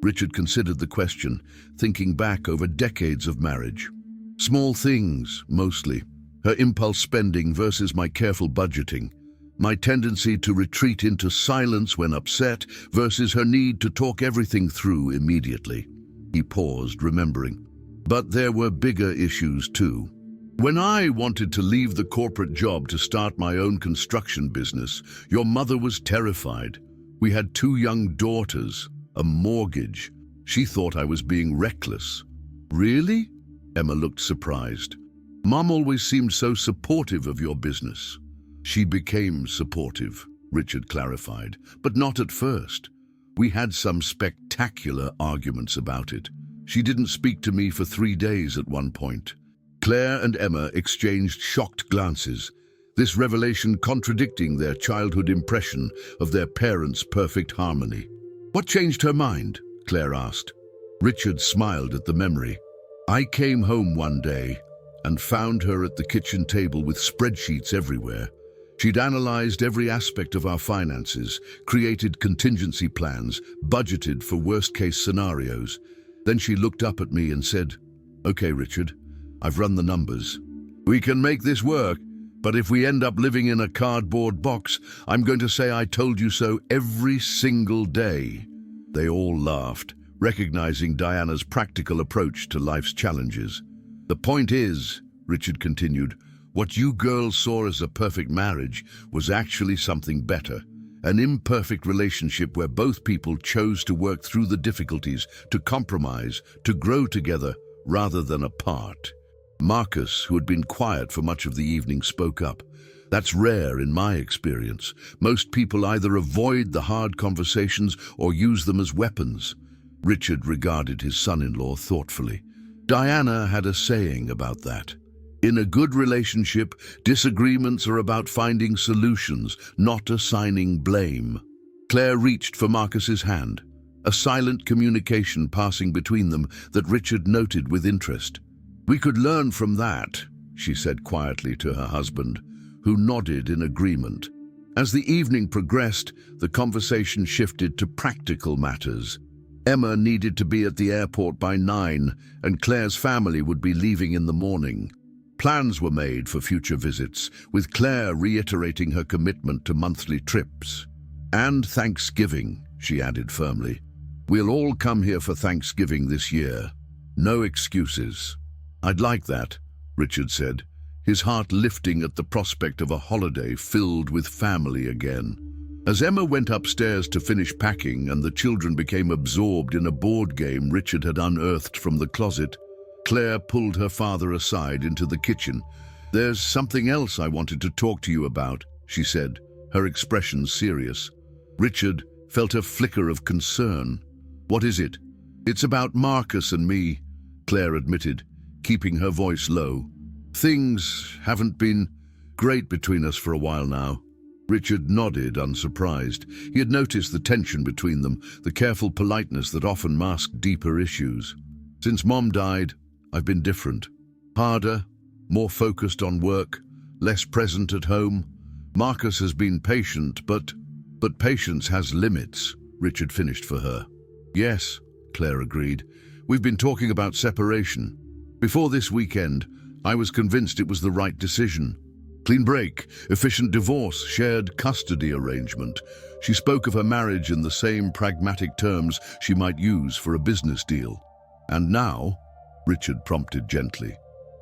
Richard considered the question, thinking back over decades of marriage. "Small things, mostly. Her impulse spending versus my careful budgeting. My tendency to retreat into silence when upset versus her need to talk everything through immediately." He paused, remembering. "But there were bigger issues too. When I wanted to leave the corporate job to start my own construction business, your mother was terrified. We had 2 young daughters, a mortgage. She thought I was being reckless." "Really?" Emma looked surprised. "Mom always seemed so supportive of your business." "She became supportive," Richard clarified, "but not at first. We had some spectacular arguments about it. She didn't speak to me for 3 days at one point." Claire and Emma exchanged shocked glances, this revelation contradicting their childhood impression of their parents' perfect harmony. "What changed her mind?" Claire asked. Richard smiled at the memory. "I came home one day and found her at the kitchen table with spreadsheets everywhere. She'd analyzed every aspect of our finances, created contingency plans, budgeted for worst-case scenarios. Then she looked up at me and said, "Okay, Richard, I've run the numbers. We can make this work, but if we end up living in a cardboard box, I'm going to say I told you so every single day." They all laughed, recognizing Diana's practical approach to life's challenges. "The point is," Richard continued, "what you girls saw as a perfect marriage was actually something better. An imperfect relationship where both people chose to work through the difficulties, to compromise, to grow together rather than apart." Marcus, who had been quiet for much of the evening, spoke up. "That's rare in my experience. Most people either avoid the hard conversations or use them as weapons." Richard regarded his son-in-law thoughtfully. "Diana had a saying about that. In a good relationship, disagreements are about finding solutions, not assigning blame." Claire reached for Marcus's hand, a silent communication passing between them that Richard noted with interest. "We could learn from that," she said quietly to her husband, who nodded in agreement. As the evening progressed, the conversation shifted to practical matters. Emma needed to be at the airport by 9, and Claire's family would be leaving in the morning. Plans were made for future visits, with Claire reiterating her commitment to monthly trips. "And Thanksgiving," she added firmly. "We'll all come here for Thanksgiving this year. No excuses." "I'd like that," Richard said, his heart lifting at the prospect of a holiday filled with family again. As Emma went upstairs to finish packing and the children became absorbed in a board game Richard had unearthed from the closet, Claire pulled her father aside into the kitchen. "There's something else I wanted to talk to you about," she said, her expression serious. Richard felt a flicker of concern. "What is it?" "It's about Marcus and me," Claire admitted, keeping her voice low. "Things haven't been great between us for a while now." Richard nodded, unsurprised. He had noticed the tension between them, the careful politeness that often masked deeper issues. "Since Mom died, I've been different. Harder, more focused on work, less present at home. Marcus has been patient, but patience has limits," Richard finished for her. "Yes," Claire agreed. "We've been talking about separation. Before this weekend, I was convinced it was the right decision. Clean break, efficient divorce, shared custody arrangement." She spoke of her marriage in the same pragmatic terms she might use for a business deal. "And now?" Richard prompted gently.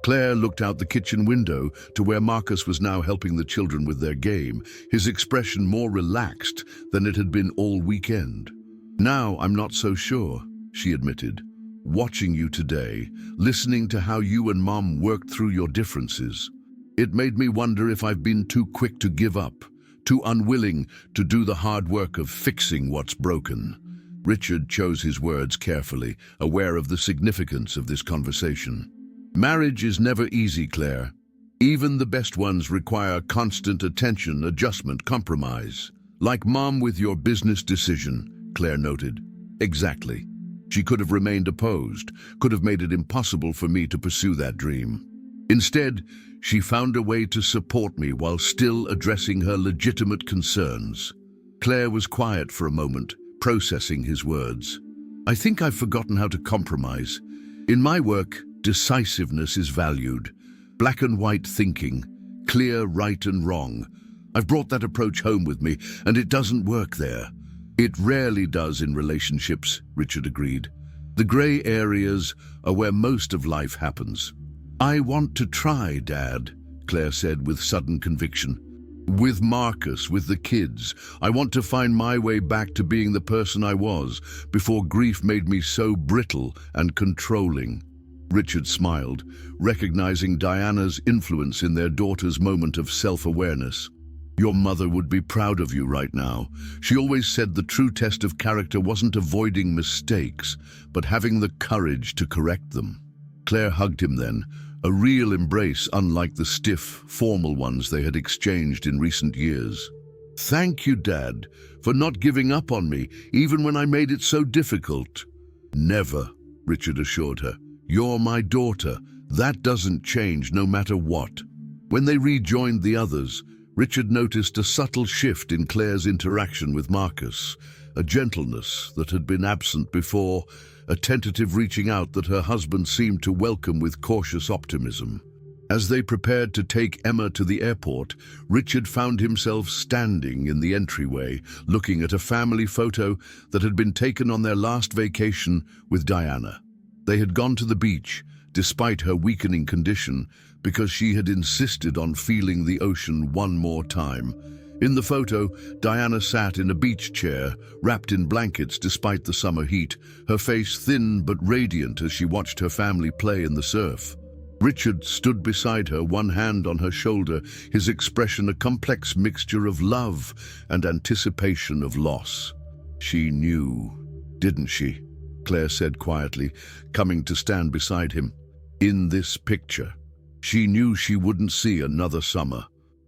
Claire looked out the kitchen window to where Marcus was now helping the children with their game, his expression more relaxed than it had been all weekend. "Now I'm not so sure," she admitted. "Watching you today, listening to how you and Mom worked through your differences, it made me wonder if I've been too quick to give up, too unwilling to do the hard work of fixing what's broken." Richard chose his words carefully, aware of the significance of this conversation. "Marriage is never easy, Claire. Even the best ones require constant attention, adjustment, compromise. Like Mom with your business decision," Claire noted. "Exactly. She could have remained opposed, could have made it impossible for me to pursue that dream. Instead, she found a way to support me while still addressing her legitimate concerns." Claire was quiet for a moment, processing his words. "I think I've forgotten how to compromise. In my work, decisiveness is valued. Black and white thinking, clear right and wrong. I've brought that approach home with me, and it doesn't work there." "It rarely does in relationships," Richard agreed. "The gray areas are where most of life happens." "I want to try, Dad," Claire said with sudden conviction. "With Marcus, with the kids. I want to find my way back to being the person I was before grief made me so brittle and controlling." Richard smiled, recognizing Diana's influence in their daughter's moment of self-awareness. "Your mother would be proud of you right now. She always said the true test of character wasn't avoiding mistakes, but having the courage to correct them." Claire hugged him then, a real embrace unlike the stiff, formal ones they had exchanged in recent years. "Thank you, Dad, for not giving up on me, even when I made it so difficult." "Never," Richard assured her. "You're my daughter. That doesn't change no matter what." When they rejoined the others, Richard noticed a subtle shift in Claire's interaction with Marcus, a gentleness that had been absent before, a tentative reaching out that her husband seemed to welcome with cautious optimism. As they prepared to take Emma to the airport, Richard found himself standing in the entryway, looking at a family photo that had been taken on their last vacation with Diana. They had gone to the beach, despite her weakening condition, because she had insisted on feeling the ocean one more time. In the photo, Diana sat in a beach chair, wrapped in blankets despite the summer heat, her face thin but radiant as she watched her family play in the surf. Richard stood beside her, one hand on her shoulder, his expression a complex mixture of love and anticipation of loss. "She knew, didn't she?" Claire said quietly, coming to stand beside him. "In this picture. She knew she wouldn't see another summer."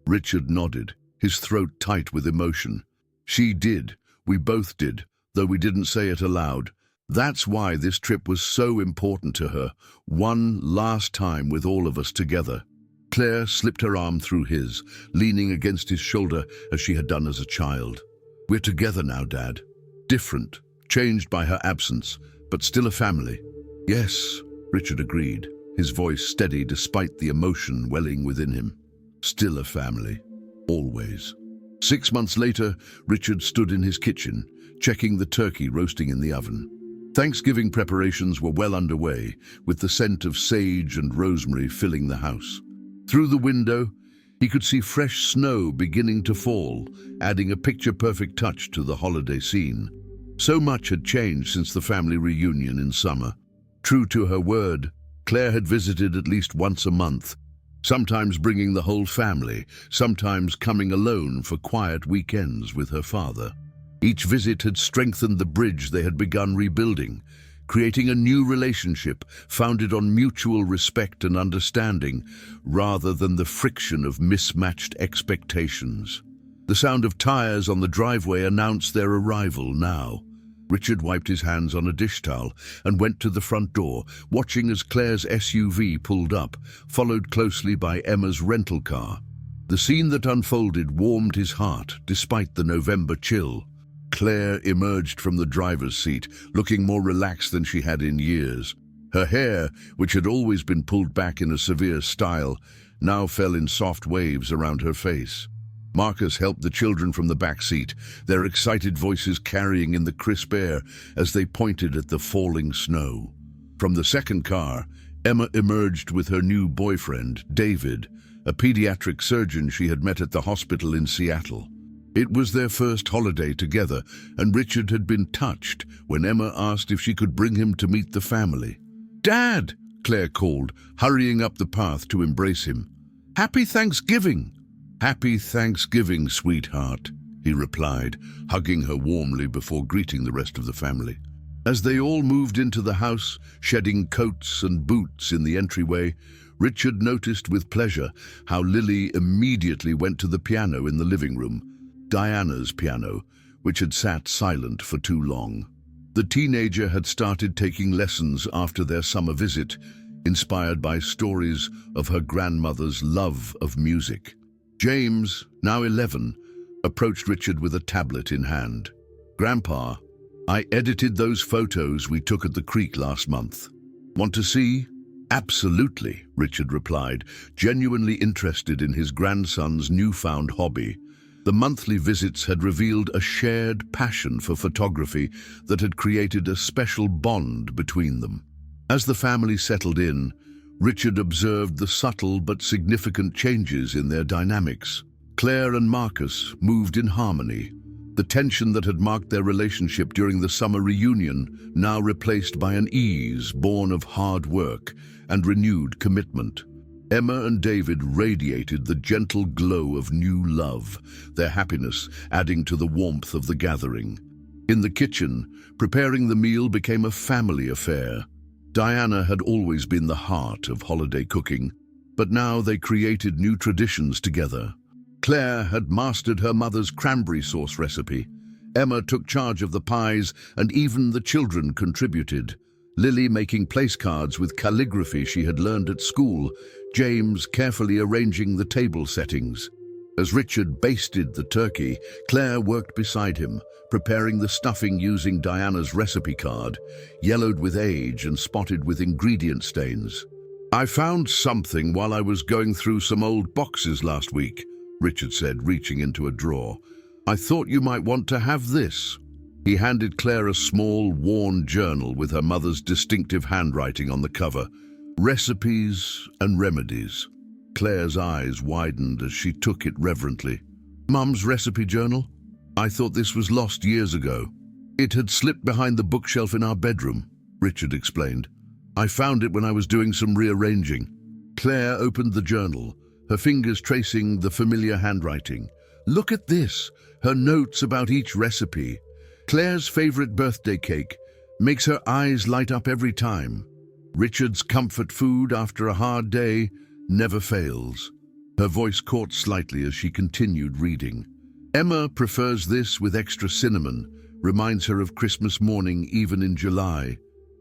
Richard nodded, his throat tight with emotion. "She did. We both did, though we didn't say it aloud. That's why this trip was so important to her, one last time with all of us together." Claire slipped her arm through his, leaning against his shoulder as she had done as a child. "We're together now, Dad. Different, changed by her absence, but still a family." "Yes," Richard agreed, his voice steady despite the emotion welling within him. "Still a family. Always." 6 months later, Richard stood in his kitchen, checking the turkey roasting in the oven. Thanksgiving preparations were well underway, with the scent of sage and rosemary filling the house. Through the window, he could see fresh snow beginning to fall, adding a picture-perfect touch to the holiday scene. So much had changed since the family reunion in summer. True to her word, Claire had visited at least once a month, sometimes bringing the whole family, sometimes coming alone for quiet weekends with her father. Each visit had strengthened the bridge they had begun rebuilding, creating a new relationship founded on mutual respect and understanding, rather than the friction of mismatched expectations. The sound of tires on the driveway announced their arrival now. Richard wiped his hands on a dish towel and went to the front door, watching as Claire's SUV pulled up, followed closely by Emma's rental car. The scene that unfolded warmed his heart, despite the November chill. Claire emerged from the driver's seat, looking more relaxed than she had in years. Her hair, which had always been pulled back in a severe style, now fell in soft waves around her face. Marcus helped the children from the back seat, their excited voices carrying in the crisp air as they pointed at the falling snow. From the second car, Emma emerged with her new boyfriend, David, a pediatric surgeon she had met at the hospital in Seattle. It was their first holiday together, and Richard had been touched when Emma asked if she could bring him to meet the family. "Dad!" Claire called, hurrying up the path to embrace him. "Happy Thanksgiving!" "Happy Thanksgiving, sweetheart," he replied, hugging her warmly before greeting the rest of the family. As they all moved into the house, shedding coats and boots in the entryway, Richard noticed with pleasure how Lily immediately went to the piano in the living room, Diana's piano, which had sat silent for too long. The teenager had started taking lessons after their summer visit, inspired by stories of her grandmother's love of music. James, now 11, approached Richard with a tablet in hand. "Grandpa, I edited those photos we took at the creek last month. Want to see?" "Absolutely," Richard replied, genuinely interested in his grandson's newfound hobby. The monthly visits had revealed a shared passion for photography that had created a special bond between them. As the family settled in, Richard observed the subtle but significant changes in their dynamics. Claire and Marcus moved in harmony, the tension that had marked their relationship during the summer reunion now replaced by an ease born of hard work and renewed commitment. Emma and David radiated the gentle glow of new love, their happiness adding to the warmth of the gathering. In the kitchen, preparing the meal became a family affair. Diana had always been the heart of holiday cooking, but now they created new traditions together. Claire had mastered her mother's cranberry sauce recipe. Emma took charge of the pies, and even the children contributed. Lily making place cards with calligraphy she had learned at school, James carefully arranging the table settings. As Richard basted the turkey, Claire worked beside him, preparing the stuffing using Diana's recipe card, yellowed with age and spotted with ingredient stains. "I found something while I was going through some old boxes last week," Richard said, reaching into a drawer. "I thought you might want to have this." He handed Claire a small, worn journal with her mother's distinctive handwriting on the cover. Recipes and remedies. Claire's eyes widened as she took it reverently. "Mum's recipe journal? I thought this was lost years ago." "It had slipped behind the bookshelf in our bedroom," Richard explained. "I found it when I was doing some rearranging." Claire opened the journal, her fingers tracing the familiar handwriting. "Look at this, her notes about each recipe. Claire's favorite birthday cake makes her eyes light up every time. Richard's comfort food after a hard day never fails." Her voice caught slightly as she continued reading. "Emma prefers this with extra cinnamon, reminds her of Christmas morning even in July.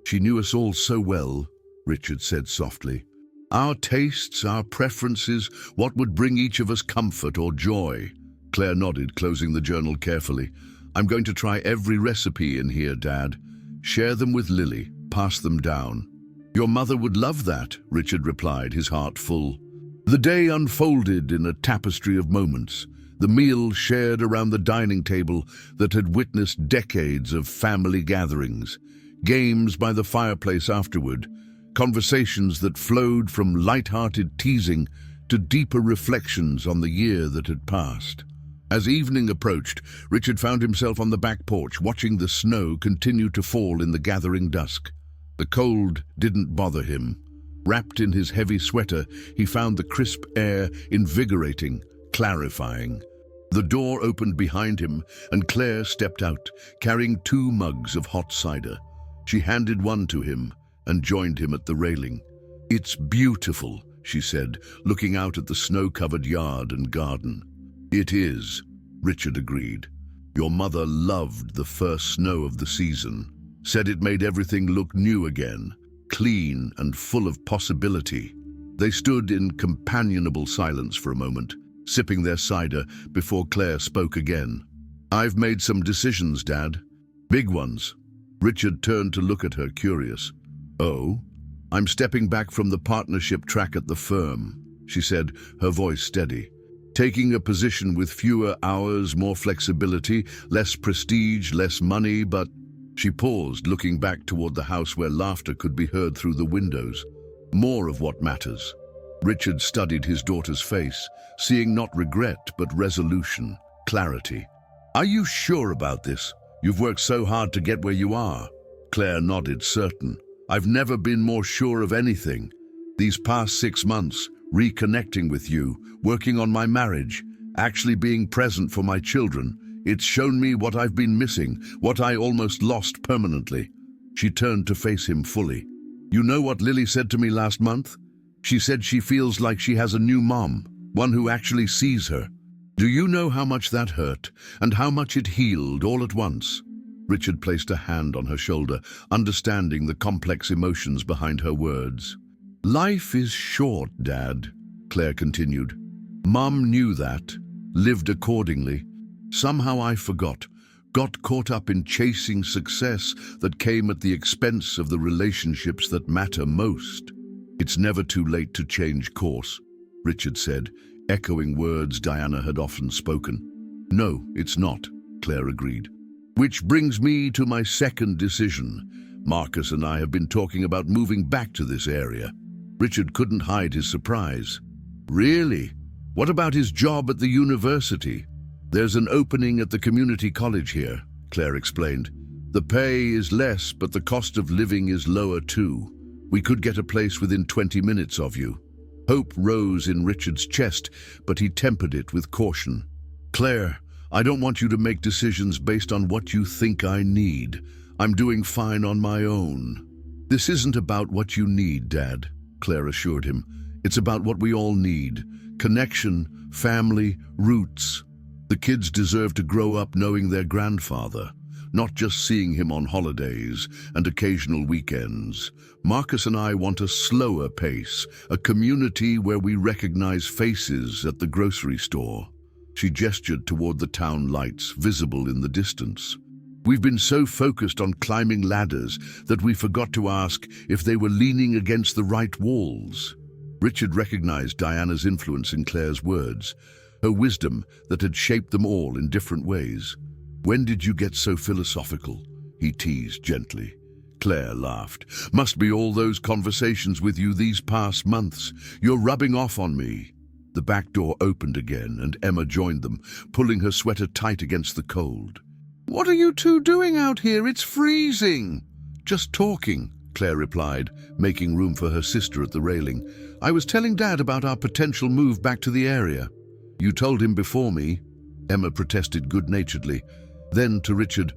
She knew us all so well," Richard said softly. "Our tastes, our preferences, what would bring each of us comfort or joy." Claire nodded, closing the journal carefully. "I'm going to try every recipe in here, Dad. Share them with Lily, pass them down." "Your mother would love that," Richard replied, his heart full. The day unfolded in a tapestry of moments. The meal shared around the dining table that had witnessed decades of family gatherings, games by the fireplace afterward, conversations that flowed from light-hearted teasing to deeper reflections on the year that had passed. As evening approached, Richard found himself on the back porch, watching the snow continue to fall in the gathering dusk. The cold didn't bother him. Wrapped in his heavy sweater, he found the crisp air invigorating, clarifying. The door opened behind him, and Claire stepped out, carrying 2 mugs of hot cider. She handed one to him and joined him at the railing. "It's beautiful," she said, looking out at the snow-covered yard and garden. "It is," Richard agreed. "Your mother loved the first snow of the season, said it made everything look new again, clean and full of possibility." They stood in companionable silence for a moment, sipping their cider before Claire spoke again. "I've made some decisions, Dad. Big ones." Richard turned to look at her, curious. "Oh?" "I'm stepping back from the partnership track at the firm," she said, her voice steady. "Taking a position with fewer hours, more flexibility, less prestige, less money, but—" She paused, looking back toward the house where laughter could be heard through the windows. "More of what matters." Richard studied his daughter's face, seeing not regret but resolution, clarity. "Are you sure about this? You've worked so hard to get where you are." Claire nodded, certain. "I've never been more sure of anything. These past 6 months, reconnecting with you, working on my marriage, actually being present for my children, it's shown me what I've been missing, what I almost lost permanently." She turned to face him fully. "You know what Lily said to me last month? She said she feels like she has a new mom, one who actually sees her. Do you know how much that hurt, and how much it healed all at once?" Richard placed a hand on her shoulder, understanding the complex emotions behind her words. "Life is short, Dad," Claire continued. "Mum knew that, lived accordingly. Somehow I forgot, got caught up in chasing success that came at the expense of the relationships that matter most." "It's never too late to change course," Richard said, echoing words Diana had often spoken. "No, it's not," Claire agreed. "Which brings me to my second decision. Marcus and I have been talking about moving back to this area." Richard couldn't hide his surprise. "Really? What about his job at the university?" "There's an opening at the community college here," Claire explained. "The pay is less, but the cost of living is lower too. We could get a place within 20 minutes of you." Hope rose in Richard's chest, but he tempered it with caution. "Claire, I don't want you to make decisions based on what you think I need. I'm doing fine on my own." "This isn't about what you need, Dad," Claire assured him. "It's about what we all need. Connection, family, roots. The kids deserve to grow up knowing their grandfather, not just seeing him on holidays and occasional weekends. Marcus and I want a slower pace, a community where we recognize faces at the grocery store." She gestured toward the town lights, visible in the distance. We've been so focused on climbing ladders that we forgot to ask if they were leaning against the right walls. Richard recognized Diana's influence in Claire's words, her wisdom that had shaped them all in different ways. "When did you get so philosophical?" he teased gently. Claire laughed. "Must be all those conversations with you these past months. You're rubbing off on me." The back door opened again, and Emma joined them, pulling her sweater tight against the cold. "What are you two doing out here? It's freezing." "Just talking," Claire replied, making room for her sister at the railing. "I was telling Dad about our potential move back to the area." "You told him before me," Emma protested good-naturedly. Then to Richard,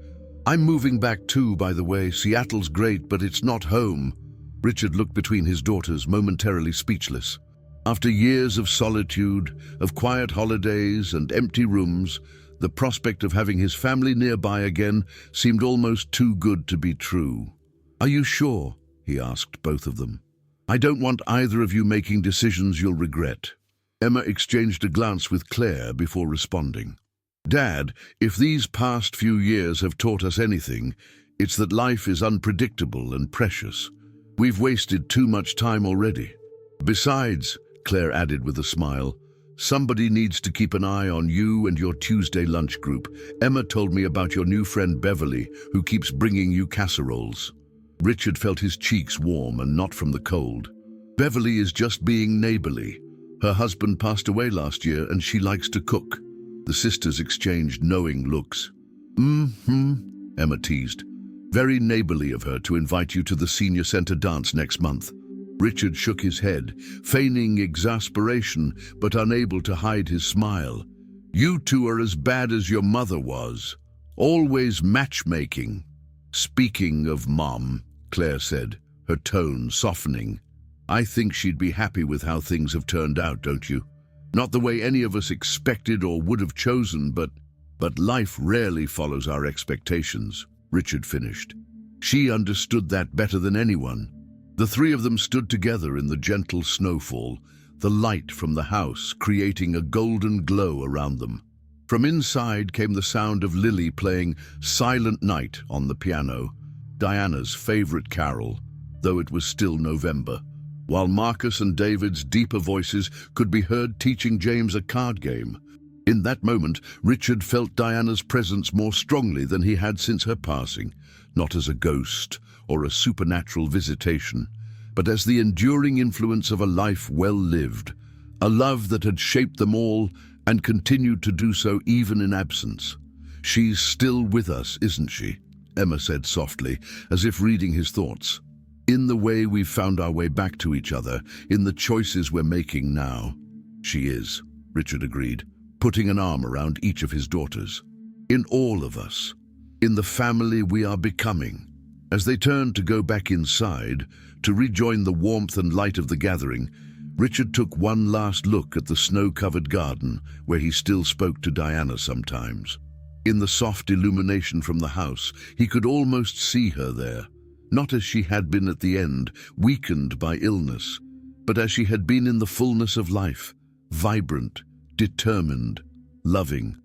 "I'm moving back too, by the way. Seattle's great, but it's not home." Richard looked between his daughters, momentarily speechless. After years of solitude, of quiet holidays and empty rooms, the prospect of having his family nearby again seemed almost too good to be true. "Are you sure?" he asked both of them. "I don't want either of you making decisions you'll regret." Emma exchanged a glance with Claire before responding. "Dad, if these past few years have taught us anything, it's that life is unpredictable and precious. We've wasted too much time already. Besides," Claire added with a smile, "somebody needs to keep an eye on you and your Tuesday lunch group. Emma told me about your new friend Beverly, who keeps bringing you casseroles." Richard felt his cheeks warm, and not from the cold. "Beverly is just being neighborly. Her husband passed away last year, and she likes to cook." The sisters exchanged knowing looks. Emma teased. "Very neighborly of her to invite you to the senior center dance next month." Richard shook his head, feigning exasperation, but unable to hide his smile. "You two are as bad as your mother was. Always matchmaking." "Speaking of Mom," Claire said, her tone softening, "I think she'd be happy with how things have turned out, don't you? Not the way any of us expected or would have chosen, but life rarely follows our expectations," Richard finished. "She understood that better than anyone." The three of them stood together in the gentle snowfall, the light from the house creating a golden glow around them. From inside came the sound of Lily playing Silent Night on the piano, Diana's favorite carol, though it was still November, while Marcus and David's deeper voices could be heard teaching James a card game. In that moment, Richard felt Diana's presence more strongly than he had since her passing, not as a ghost or a supernatural visitation, but as the enduring influence of a life well lived, a love that had shaped them all and continued to do so even in absence. "She's still with us, isn't she?" Emma said softly, as if reading his thoughts. "In the way we've found our way back to each other, in the choices we're making now." "She is," Richard agreed, putting an arm around each of his daughters. "In all of us. In the family we are becoming." As they turned to go back inside, to rejoin the warmth and light of the gathering, Richard took one last look at the snow-covered garden where he still spoke to Diana sometimes. In the soft illumination from the house, he could almost see her there, not as she had been at the end, weakened by illness, but as she had been in the fullness of life, vibrant, determined, loving.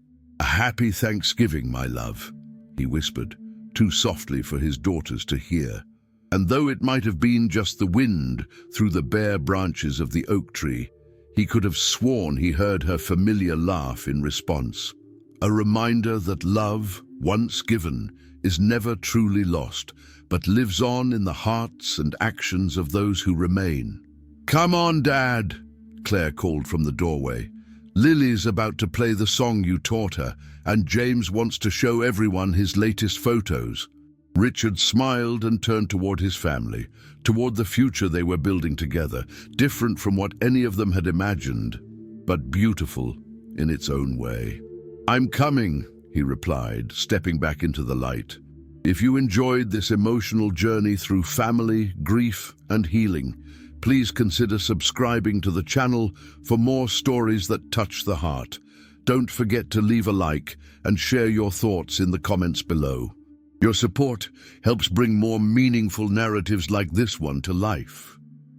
"A happy Thanksgiving, my love," he whispered, too softly for his daughters to hear. And though it might have been just the wind through the bare branches of the oak tree, he could have sworn he heard her familiar laugh in response. A reminder that love, once given, is never truly lost, but lives on in the hearts and actions of those who remain. "Come on, Dad," Claire called from the doorway. "Lily's about to play the song you taught her, and James wants to show everyone his latest photos." Richard smiled and turned toward his family, toward the future they were building together, different from what any of them had imagined, but beautiful in its own way. "I'm coming," he replied, stepping back into the light. If you enjoyed this emotional journey through family, grief, and healing, please consider subscribing to the channel for more stories that touch the heart. Don't forget to leave a like and share your thoughts in the comments below. Your support helps bring more meaningful narratives like this one to life.